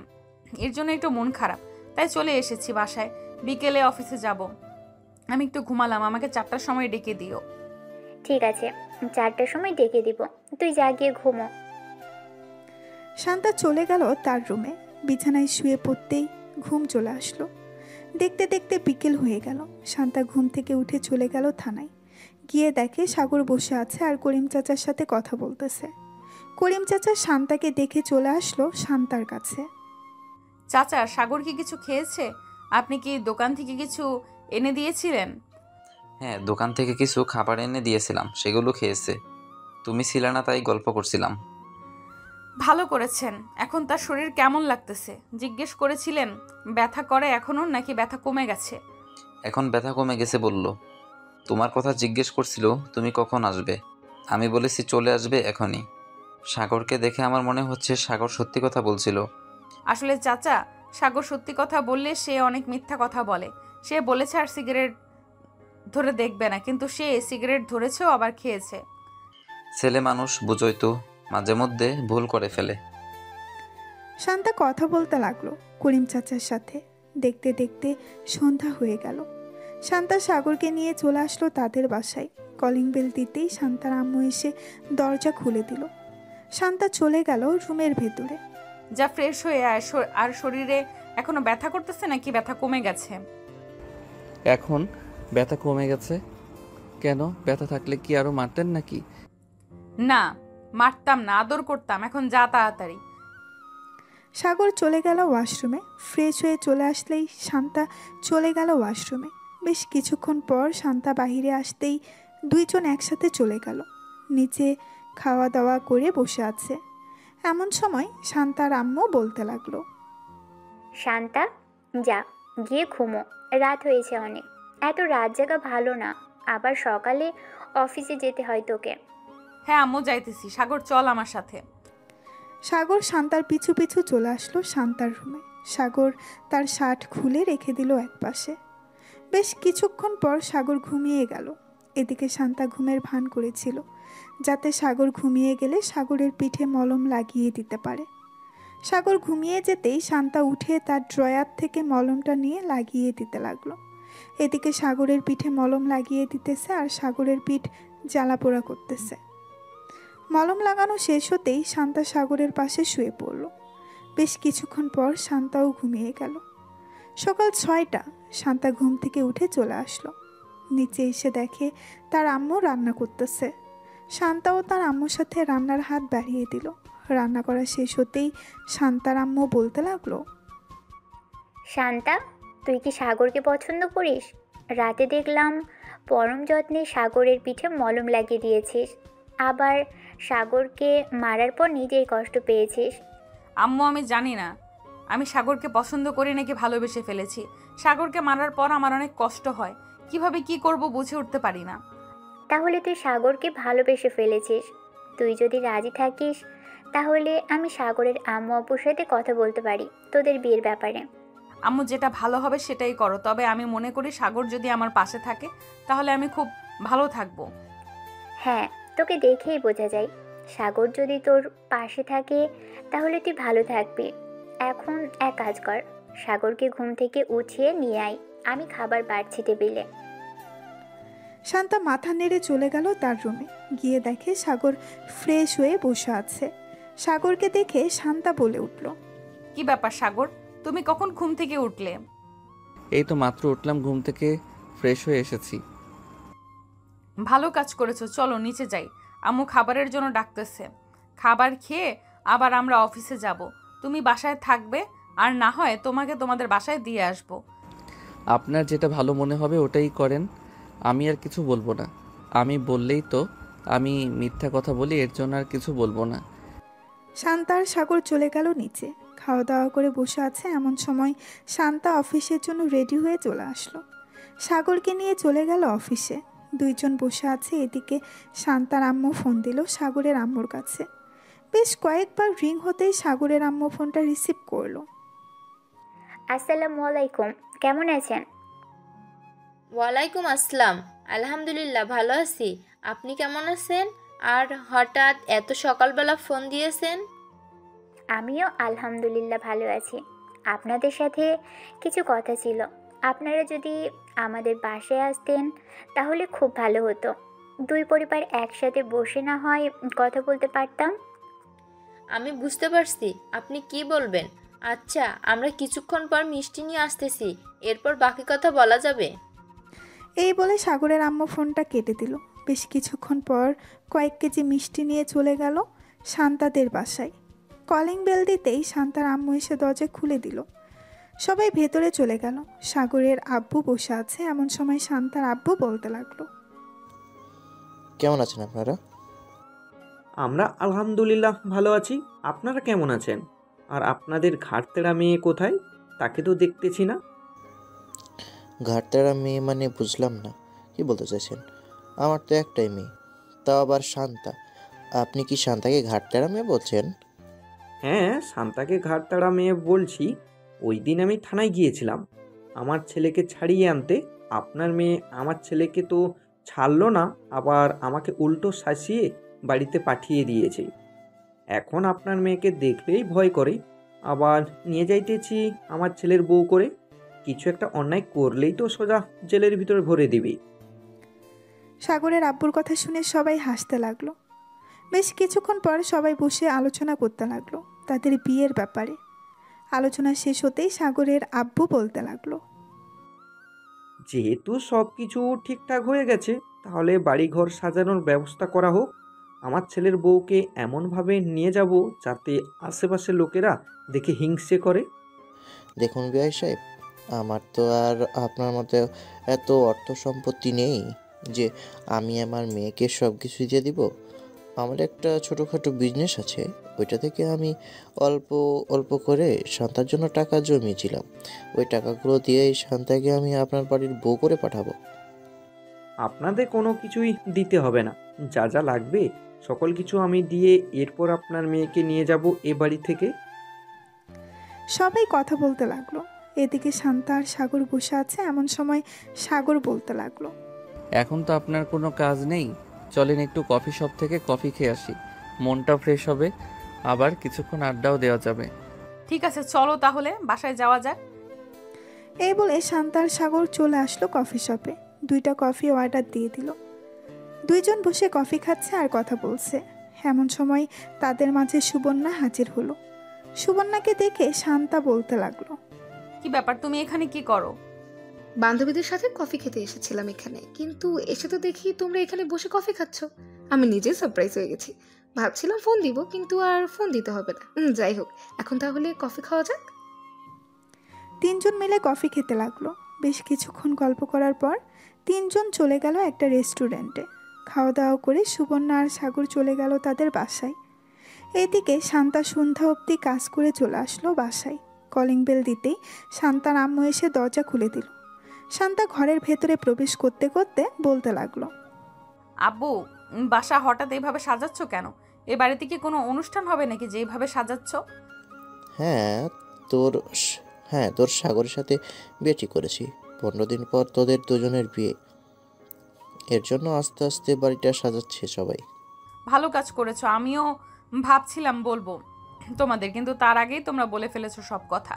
এর জন্য একটু মন খারাপ, তাই চলে এসেছি বাসায়। বিকেলে অফিসে যাব। আমি একটু ঘুমালাম, আমাকে 4টার সময় ডেকে দিও। ঠিক আছে, 4টার সময় ডেকে দিব, তুই যা গিয়ে ঘুমো। শান্তা চলে গেল তার রুমে। বিছানায় শুয়ে পড়তেই ঘুম চলে আসলো। দেখতে দেখতে বিকেল হয়ে গেল। শান্তা ঘুম থেকে উঠে চলে গেল থানায়। গিয়ে দেখে সাগর বসে আছে আর করিম চাচার সাথে কথা বলতেছে। করিম চাচা শান্তাকে দেখে চলে আসলো শান্তার কাছে। চাচা, সাগর কি কিছু খেয়েছে? আপনি কি দোকান থেকে কিছু এনে দিয়েছিলেন? হ্যাঁ, দোকান থেকে কিছু খাবার এনে দিয়েছিলাম, সেগুলো খেয়েছে। তুমি ছিলে না, তাই গল্প করছিলাম। ভালো করেছেন। এখন তার শরীর কেমন লাগতেছে? জিজ্ঞেস করেছিলেন ব্যথা করে এখনো, নাকি ব্যথা কমে গেছে? এখন ব্যথা কমে গেছে বলল। তোমার কথা জিজ্ঞেস করছিল তুমি কখন আসবে। আমি বলেছি চলে আসবে এখনই। সাগরকে দেখে আমার মনে হচ্ছে সাগর সত্যি কথা বলছিল। আসলে চাচা, সাগর সত্যি কথা বললে সে অনেক মিথ্যা কথা বলে। সে বলেছে আর সিগারেট ধরে দেখবে না, কিন্তু সে সিগারেট ধরেছেও আবার খেয়েছে। ছেলে মানুষ বুঝোই তো, মাঝে মধ্যে ভুল করে ফেলে। শান্তা কথা বলতে লাগলো করিম চাচার সাথে। দেখতে দেখতে সন্ধ্যা হয়ে গেল। শান্তা সাগরকে নিয়ে চলে আসলো তাদের বাসায়। কলিং বেল দিতেই শান্তার আম্মু এসে দরজা খুলে দিল। শান্তা চলে গেল রুমের ভেতরে। যা ফ্রেশ হয়ে আয়। আর শরীরে এখনো ব্যথা করতেছে নাকি ব্যথা কমে গেছে? এখন ব্যথা কমে গেছে। কেন, ব্যথা থাকলে কি আরো মারতেন নাকি? না, মারতাম না, আদর করতাম। এখন যা তাড়াতাড়ি। সাগর চলে গেল ওয়াশরুমে। ফ্রেশ হয়ে চলে আসলেই শান্তা চলে গেল ওয়াশরুমে। বেশ কিছুক্ষণ পর শান্তা বাহিরে আসতেই দুইজন একসাথে চলে গেল। নিচে খাওয়া দাওয়া করে বসে আছে। এমন সময় শান্তার আম্মু বলতে লাগলো, শান্তা, যা গিয়ে ঘুমো, রাত হয়েছে অনেক। এত রাত জাগা ভালো না, আবার সকালে অফিসে যেতে হয় তোকে। হ্যাঁ আম্মু, যাইতেছি। সাগর চল আমার সাথে। সাগর শান্তার পিছু পিছু চলে আসলো শান্তার রুমে। সাগর তার শার্ট খুলে রেখে দিল একপাশে। বেশ কিছুক্ষণ পর সাগর ঘুমিয়ে গেল। এদিকে শান্তা ঘুমের ভান করেছিল, যাতে সাগর ঘুমিয়ে গেলে সাগরের পিঠে মলম লাগিয়ে দিতে পারে। সাগর ঘুমিয়ে যেতেই শান্তা উঠে তার ড্রয়ার থেকে মলমটা নিয়ে লাগিয়ে দিতে লাগলো। এদিকে সাগরের পিঠে মলম লাগিয়ে দিতেছে আর সাগরের পিঠ জ্বালা পোড়া করতেছে। মলম লাগানো শেষ হতেই শান্তা সাগরের পাশে শুয়ে পড়ল। বেশ কিছুক্ষণ পর শান্তাও ঘুমিয়ে গেল। সকাল 6টা। শান্তা ঘুম থেকে উঠে চলে আসলো। নিচে এসে দেখে তার আম্মু রান্না করতেছে। শান্তাও তার আম্মুর সাথে রান্নার হাত বাড়িয়ে দিল। রান্না করা শেষ হতেই শান্তার আম্মু বলতে লাগলো, শান্তা, তুই কি সাগরকে পছন্দ করিস? রাতে দেখলাম পরম যত্নে সাগরের পিঠে মলম লাগিয়ে দিয়েছিস, আবার সাগরকে মারার পর নিজেই কষ্ট পেয়েছিস। আম্মু, আমি জানি না আমি সাগরকে পছন্দ করি নাকি ভালোবেসে ফেলেছি। সাগরকে মারার পর আমার অনেক কষ্ট হয়। কিভাবে কি করব বুঝে উঠতে পারি না। তাহলে তুই সাগরকে ভালোবেসে ফেলেছিস। তুই যদি রাজি থাকিস তাহলে আমি সাগরের আম্মু আব্বুর সাথে কথা বলতে পারি তোদের বিয়ের ব্যাপারে। আম্মু, যেটা ভালো হবে সেটাই করো। তবে আমি মনে করি সাগর যদি আমার পাশে থাকে তাহলে আমি খুব ভালো থাকবো। হ্যাঁ, তোকে দেখেই বোঝা যায়। সাগর যদি তোর পাশে থাকে তাহলে তুই ভালো থাকবি। এখন এক কাজ কর, সাগরকে ঘুম থেকে উঠিয়ে নিয়ে আয়, আমি খাবার বাড়ছি টেবিলে। শান্তা মাথা নেড়ে চলে গেল তার রুমে। গিয়ে দেখে সাগর ফ্রেশ হয়ে বসে আছে। সাগরকে দেখে শান্তা বলে উঠল, কি ব্যাপার সাগর, তুমি কখন ঘুম থেকে উঠলে? এই তো মাত্র উঠলাম ঘুম থেকে, ফ্রেশ হয়ে এসেছি। ভালো কাজ করেছো, চলো নিচে যাই। আম্মু খাবারের জন্য ডাকতেছে। খাবার খেয়ে আবার আমরা অফিসে যাব। তুমি বাসায় থাকবে, আর না হয় তোমাকে তোমাদের বাসায় দিয়ে আসবো। আপনার যেটা ভালো মনে হবে ওটাই করেন, আমি আর কিছু বলবো না। আমি বললেই তো আমি মিথ্যা কথা বলি, এর জন্য আর কিছু বলবো না। শান্তা আর সাগর চলে গেল নিচে। খাওয়া দাওয়া করে বসে আছে। এমন সময় শান্তা অফিসের জন্য রেডি হয়ে চলে আসলো। সাগরকে নিয়ে চলে গেল অফিসে। দুইজন বসে আছে। এদিকে শান্তার আম্মু ফোন দিল সাগরের আম্মুর কাছে। বেশ কয়েকবার রিং হতেই সাগরের আম্মু ফোনটা রিসিভ করলো। আসসালামু আলাইকুম, কেমন আছেন? ওয়ালাইকুম আসসালাম। আলহামদুলিল্লাহ ভালো আছি। আপনি কেমন আছেন? আর হঠাৎ এত সকালবেলা ফোন দিয়েছেন? আমিও আলহামদুলিল্লাহ ভালো আছি। আপনাদের সাথে কিছু কথা ছিল। আপনারা যদি আমাদের বাসায় আসতেন তাহলে খুব ভালো হতো। দুই পরিবার একসাথে বসে না হয় কথা বলতে পারতাম। আমি বুঝতে পারছি আপনি কি বলবেন। আচ্ছা, আমরা কিছুক্ষণ পর মিষ্টি নিয়ে আসতেছি, এরপর বাকি কথা বলা যাবে। এই বলে সাগরের আম্মু ফোনটা কেটে দিল। বেশ কিছুক্ষণ পর কয়েক কেজি মিষ্টি নিয়ে চলে গেল শান্তাদের বাসায়। কলিং বেল দিতেই শান্তার আম্মু এসে দরজা খুলে দিল। সবাই ভেতরে চলে গেল। সাগরের আব্বু বসে আছে। এমন সময় শান্তার আব্বু বলতে লাগলো, কেমন আছেন আপনারা? আমরা আলহামদুলিল্লাহ ভালো আছি। আপনারা কেমন আছেন? আর আপনাদের ঘাটতেরা মেয়ে কোথায়? তাকে তো দেখতেছি না। ঘাটতেরা মেয়ে মানে বুঝলাম না, কি বলতে চাইছেন? আমার তো একটাই মেয়ে, তাও আবার শান্তা। আপনি কি শান্তাকে ঘাটতেরা মেয়ে বলছেন? হ্যাঁ, শান্তাকে ঘাটতারা মেয়ে বলছি, ওই দিন আমি থানায় গিয়েছিলাম আমার ছেলেকে ছাড়িয়ে আনতে। আপনার মেয়ে আমার ছেলেকে তো ছাড়লো না, আবার আমাকে উল্টো শাসিয়ে বাড়িতে পাঠিয়ে দিয়েছে। এখন আপনার মেয়েকে দেখলেই ভয় করে, আবার নিয়ে যাইতেছি আমার ছেলের বউ করে। কিছু একটা অন্যায় করলেই তো সোজা জেলের ভিতরে ভরে দিবি। সাগরের আব্বুর কথা শুনে সবাই হাসতে লাগলো। বেশ কিছুক্ষণ পর সবাই বসে আলোচনা করতে লাগলো তাদের বিয়ের ব্যাপারে। আলোচনা শেষ হতেই সাগরের আব্বু বলতে লাগলো, যেহেতু সব কিছু ঠিকঠাক হয়ে গেছে, তাহলে বাড়িঘর সাজানোর ব্যবস্থা করা হোক। আমার ছেলের বউকে এমনভাবে নিয়ে যাব যাতে আশেপাশের লোকেরা দেখে হিংসে করে। দেখুন বিআই সাহেব, আমার তো আর আপনার মতো এত অর্থ সম্পত্তি নেই যে আমি আমার মেয়েকে সব কিছু দিয়ে দিব। আমার একটা ছোটোখাটো বিজনেস আছে, ওইটা থেকে আমি অল্প অল্প করে শান্তার জন্য টাকা জমিয়েছিলাম। ওই টাকাগুলো দিয়েই শান্তাকে আমি আপনার বাড়ির বউ করে পাঠাবো। আপনাদের কোনো কিছুই দিতে হবে না, যা যা লাগবে সকল কিছু আমি দিয়ে এরপর আপনার মেয়েকে নিয়ে যাব এ বাড়ি থেকে। সবাই কথা বলতে লাগলো। এদিকে শান্তা আর সাগর বসে আছে। এমন সময় সাগর বলতে লাগলো, এখন তো আপনার কোনো কাজ নেই, চলেন একটু কফি শপ থেকে কফি খেয়ে আসি, মনটা ফ্রেশ হবে, আবার কিছুক্ষণ আড্ডাও দেওয়া যাবে। ঠিক আছে, চলো তাহলে বাসায় যাওয়া যাক। এই বলে শান্তা আর সাগর চলে আসলো কফি শপে। 2টা কফি অর্ডার দিয়ে দিল। দুইজন বসে কফি খাচ্ছে আর কথা বলছে। এমন সময় তাদের মাঝে সুবর্ণা হাজির হলো। সুবর্ণাকে দেখে শান্তা বলতে লাগলো, কি ব্যাপার, তুমি এখানে কি করো? বান্ধবীদের সাথে কফি খেতে এসেছিলাম এখানে, কিন্তু এসে তো দেখি তোমরা এখানে বসে কফি খাচ্ছ। আমি নিজেই সারপ্রাইজ হয়ে গেছি। ভাবছিলাম ফোন দিব, কিন্তু আর ফোন দিতে হবে না। যাই হোক, এখন তাহলে কফি খাওয়া যাক। 3জন মিলে কফি খেতে লাগলো। বেশ কিছুক্ষণ গল্প করার পর 3জন চলে গেল একটা রেস্টুরেন্টে। খাওয়া দাওয়া করে সুবর্ণা আর সাগর চলে গেল তাদের বাসায়। এইদিকে শান্তা সন্ধ্যা অবধি কাজ করে চলে আসলো বাসায়। কলিং বেল দিতেই শান্তার আম্মু এসে দরজা খুলে দিল। শান্তা ঘরের ভেতরে প্রবেশ করতে করতে বলতে লাগলো, আব্বু, বাসা হঠাৎ এইভাবে সাজাচ্ছ কেন? এ বাড়িতে কি কোনো অনুষ্ঠান হবে নাকি যে এইভাবে সাজাচ্ছ? হ্যাঁ তোর তোর সাগরের সাথে বিয়ে ঠিক করেছি। 15 দিন পর তোদের দুজনের বিয়ে, এর জন্য আস্তে আস্তে বাড়িটা সাজাচ্ছে সবাই। ভালো কাজ করেছো। আমিও ভাবছিলাম বলবো তোমাদের, কিন্তু তার আগেই তোমরা বলে ফেলেছো সব কথা।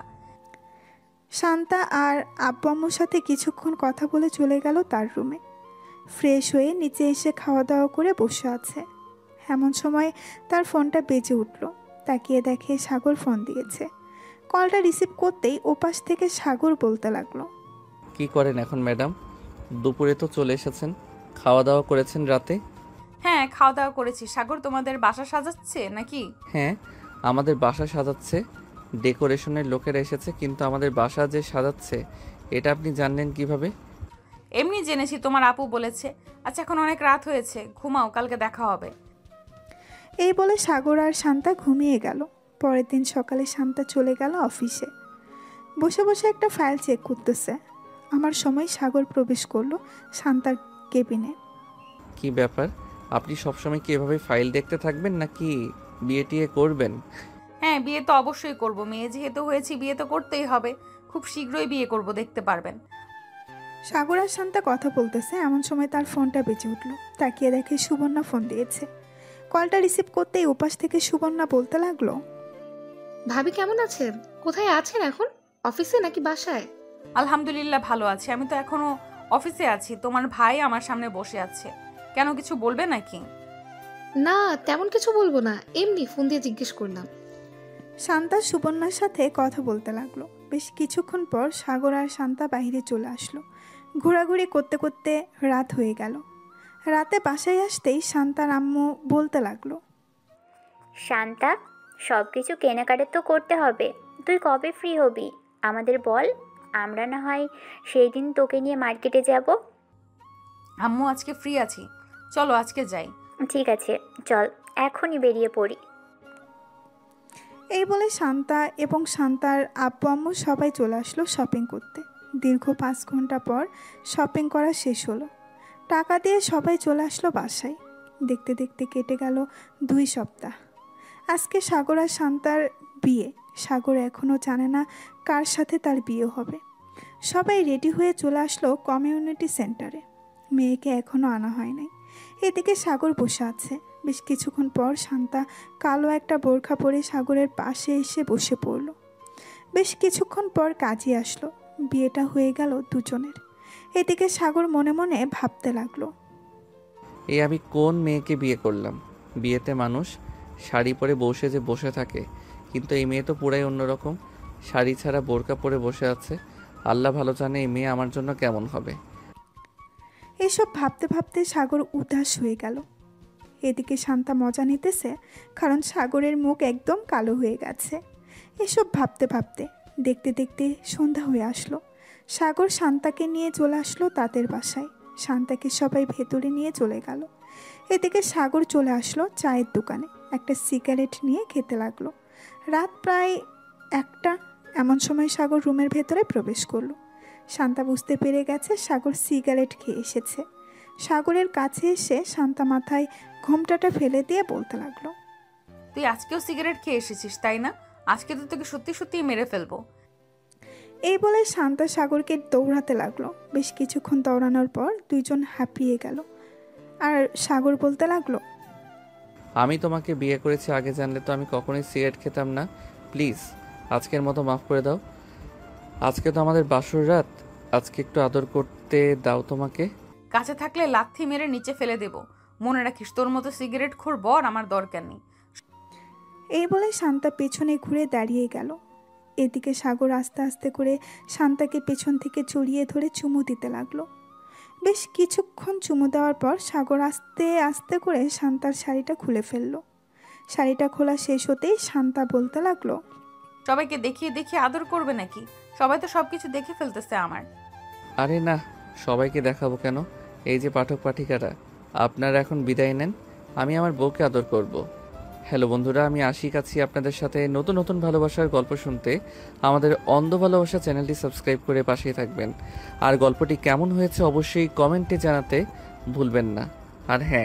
শান্তা আর আব্বু আম্মুর সাথে কিছুক্ষণ কথা বলে চলে গেল তার রুমে। ফ্রেশ হয়ে নিচে এসে খাওয়া দাওয়া করে বসে আছে। এমন সময় তার ফোনটা বেজে উঠল। তাকিয়ে দেখে সাগর ফোন দিয়েছে। কলটা রিসিভ করতেই ওপাশ থেকে সাগর বলতে লাগলো, কি করেন এখন ম্যাডাম? দুপুরে তো চলে এসেছেন, খাওয়া দাওয়া করেছেন রাতে? হ্যাঁ, খাওয়া দাওয়া করেছি। সাগর, তোমাদের বাসা সাজাচ্ছে নাকি? হ্যাঁ, আমাদের বাসা সাজাচ্ছে, ডেকোরেশনের লোকেরা এসেছে, কিন্তু আমাদের বাসা যে সাজাচ্ছে এটা আপনি জানলেন কিভাবে? এমনি জেনেছি, তোমার আপু বলেছে। আচ্ছা, এখন অনেক রাত হয়েছে, ঘুমাও, কালকে দেখা হবে। এই বলে সাগর আর শান্তা ঘুমিয়ে গেল। পরের দিন সকালে শান্তা চলে গেল অফিসে। বসে বসে একটা ফাইল চেক করতেছে। আমার সময় সাগর প্রবেশ করলো শান্তার কেবিনে। কি ব্যাপার, আপনি সবসময় কি এভাবে ফাইল দেখতে থাকবেন নাকি বিয়ে টিয়ে করবেন? হ্যাঁ, বিয়ে তো অবশ্যই করব। মেয়ে যেহেতু হয়েছি, বিয়ে তো করতেই হবে। খুব শীঘ্রই বিয়ে করব, দেখতে পারবেন। সাগর আর শান্তা কথা বলতেছে। এমন সময় তার ফোনটা বেজে উঠলো। তাকিয়ে দেখে সুবর্ণা ফোন দিয়েছে। কলটা রিসিভ করতেই ওপাশ থেকে সুবর্ণা বলতে লাগলো, ভাবি কেমন আছেন? কোথায় আছেন এখন? অফিসে নাকি বাসায়? আলহামদুলিল্লাহ ভালো আছি। আমি তো এখনো অফিসে আছি। তোমার ভাই আমার সামনে বসে আছে। কেন, কিছু বলবে নাকি? না, তেমন কিছু বলবো না, এমনি ফোন দিয়ে জিজ্ঞেস করলাম। শান্তা সুবর্ণার সাথে কথা বলতে লাগলো। বেশ কিছুক্ষণ পর সাগর আর শান্তা বাইরে চলে আসলো। ঘোরাঘুরি করতে করতে রাত হয়ে গেল। রাতে বাসায় আসতেই শান্তার আম্মু বলতে লাগলো, শান্তা, সব কিছু কেনাকাটা তো করতে হবে। তুই কবে ফ্রি হবি আমাদের বল, আমরা না হয় সেই দিন তোকে নিয়ে মার্কেটে যাব। আম্মু, আজকে ফ্রি আছি, চলো আজকে যাই। ঠিক আছে, চল এখনই বেরিয়ে পড়ি। এই বলে শান্তা এবং শান্তার আব্বু আম্মু সবাই চলে আসলো শপিং করতে। দীর্ঘ 5 ঘন্টা পর শপিং করা শেষ হলো। টাকা দিয়ে সবাই চলে আসলো বাসায়। দেখতে দেখতে কেটে গেল 2 সপ্তাহ। আজকে সাগর আর শান্তার বিয়ে। সাগর এখনও জানে না কার সাথে তার বিয়ে হবে। সবাই রেডি হয়ে চলে আসলো কমিউনিটি সেন্টারে। মেয়েকে এখনও আনা হয় নাই। এদিকে সাগর বসে আছে। বেশ কিছুক্ষণ পর শান্তা কালো একটা বোরখা পরে সাগরের পাশে এসে বসে পড়ল। বেশ কিছুক্ষণ পর কাজী আসলো। বিয়েটা হয়ে গেল দুজনের। এদিকে সাগর মনে মনে ভাবতে লাগলো, এই আমি কোন মেয়েকে বিয়ে করলাম? বিয়েতে মানুষ শাড়ি পরে বসে যে বসে থাকে, কিন্তু এই মেয়ে তো পুরাই অন্যরকম। শাড়ি ছাড়া বোরকা পরে বসে আছে। আল্লাহ ভালো জানে এই মেয়ে আমার জন্য কেমন হবে। এসব ভাবতে ভাবতে সাগর উদাস হয়ে গেল। এদিকে শান্তা মজা নিতেছে, কারণ সাগরের মুখ একদম কালো হয়ে গেছে। এসব ভাবতে ভাবতে দেখতে দেখতে সন্ধ্যা হয়ে আসলো। সাগর শান্তাকে নিয়ে চলে আসলো তাদের বাসায়। শান্তাকে সবাই ভেতরে নিয়ে চলে গেল। এদিকে সাগর চলে আসলো চায়ের দোকানে। একটা সিগারেট নিয়ে খেতে লাগলো। রাত প্রায় 1টা। এমন সময় সাগর রুমের ভেতরে প্রবেশ করলো। শান্তা বুঝতে পেরে গেছে সাগর সিগারেট খেয়ে এসেছে। সাগরের কাছে এসে শান্তা মাথায় ঘোমটাটা ফেলে দিয়ে বলতে লাগলো, তুই আজকেও সিগারেট খেয়ে এসেছিস তাই না? আজকে তো তোকে সত্যি সত্যিই মেরে ফেলবো। এই বলে শান্তা সাগরকে দৌড়াতে লাগলো। বেশ কিছুক্ষণ দৌড়ানোর পর দুইজন হাঁপিয়ে গেল। আর সাগর বলতে লাগলো, আমি তোমাকে বিয়ে করেছি, আগে জানলে তো আমি কখনোই সিগারেট খেতাম না। প্লিজ আজকের মতো মাফ করে দাও। আজকে তো আমাদের বাসর রাত, আজকে একটু আদর করতে দাও তোমাকে। কাছে থাকলে লাথি মেরে নিচে ফেলে দেব। মনে রাখিস, তোর মতো সিগারেট খোর বর আমার দরকার নেই। এই বলে শান্তা পেছনে ঘুরে দাঁড়িয়ে গেল। এদিকে সাগর আস্তে আস্তে করে শান্তাকে পেছন থেকে জড়িয়ে ধরে চুমু দিতে লাগলো। বেশ কিছুক্ষণ চুমু দেওয়ার পর সাগর আস্তে আস্তে করে শান্তার শাড়িটা খুলে ফেললো। শাড়িটা খোলা শেষ হতেই শান্তা বলতে লাগলো, সবাইকে দেখিয়ে দেখিয়ে আদর করবে নাকি? সবাই তো সবকিছু দেখে ফেলতেছে আমার। আরে না, সবাইকে দেখাবো কেন? এই যে পাঠক পাঠিকারা, আপনারা এখন বিদায় নেন, আমি আমার বউকে আদর করব। হ্যালো বন্ধুরা, আমি আশিক আছি আপনাদের সাথে নতুন নতুন ভালোবাসার গল্প শুনতে। আমাদের অন্ধ ভালোবাসা চ্যানেলটি সাবস্ক্রাইব করে পাশেই থাকবেন। আর গল্পটি কেমন হয়েছে অবশ্যই কমেন্টে জানাতে ভুলবেন না। আর হ্যাঁ,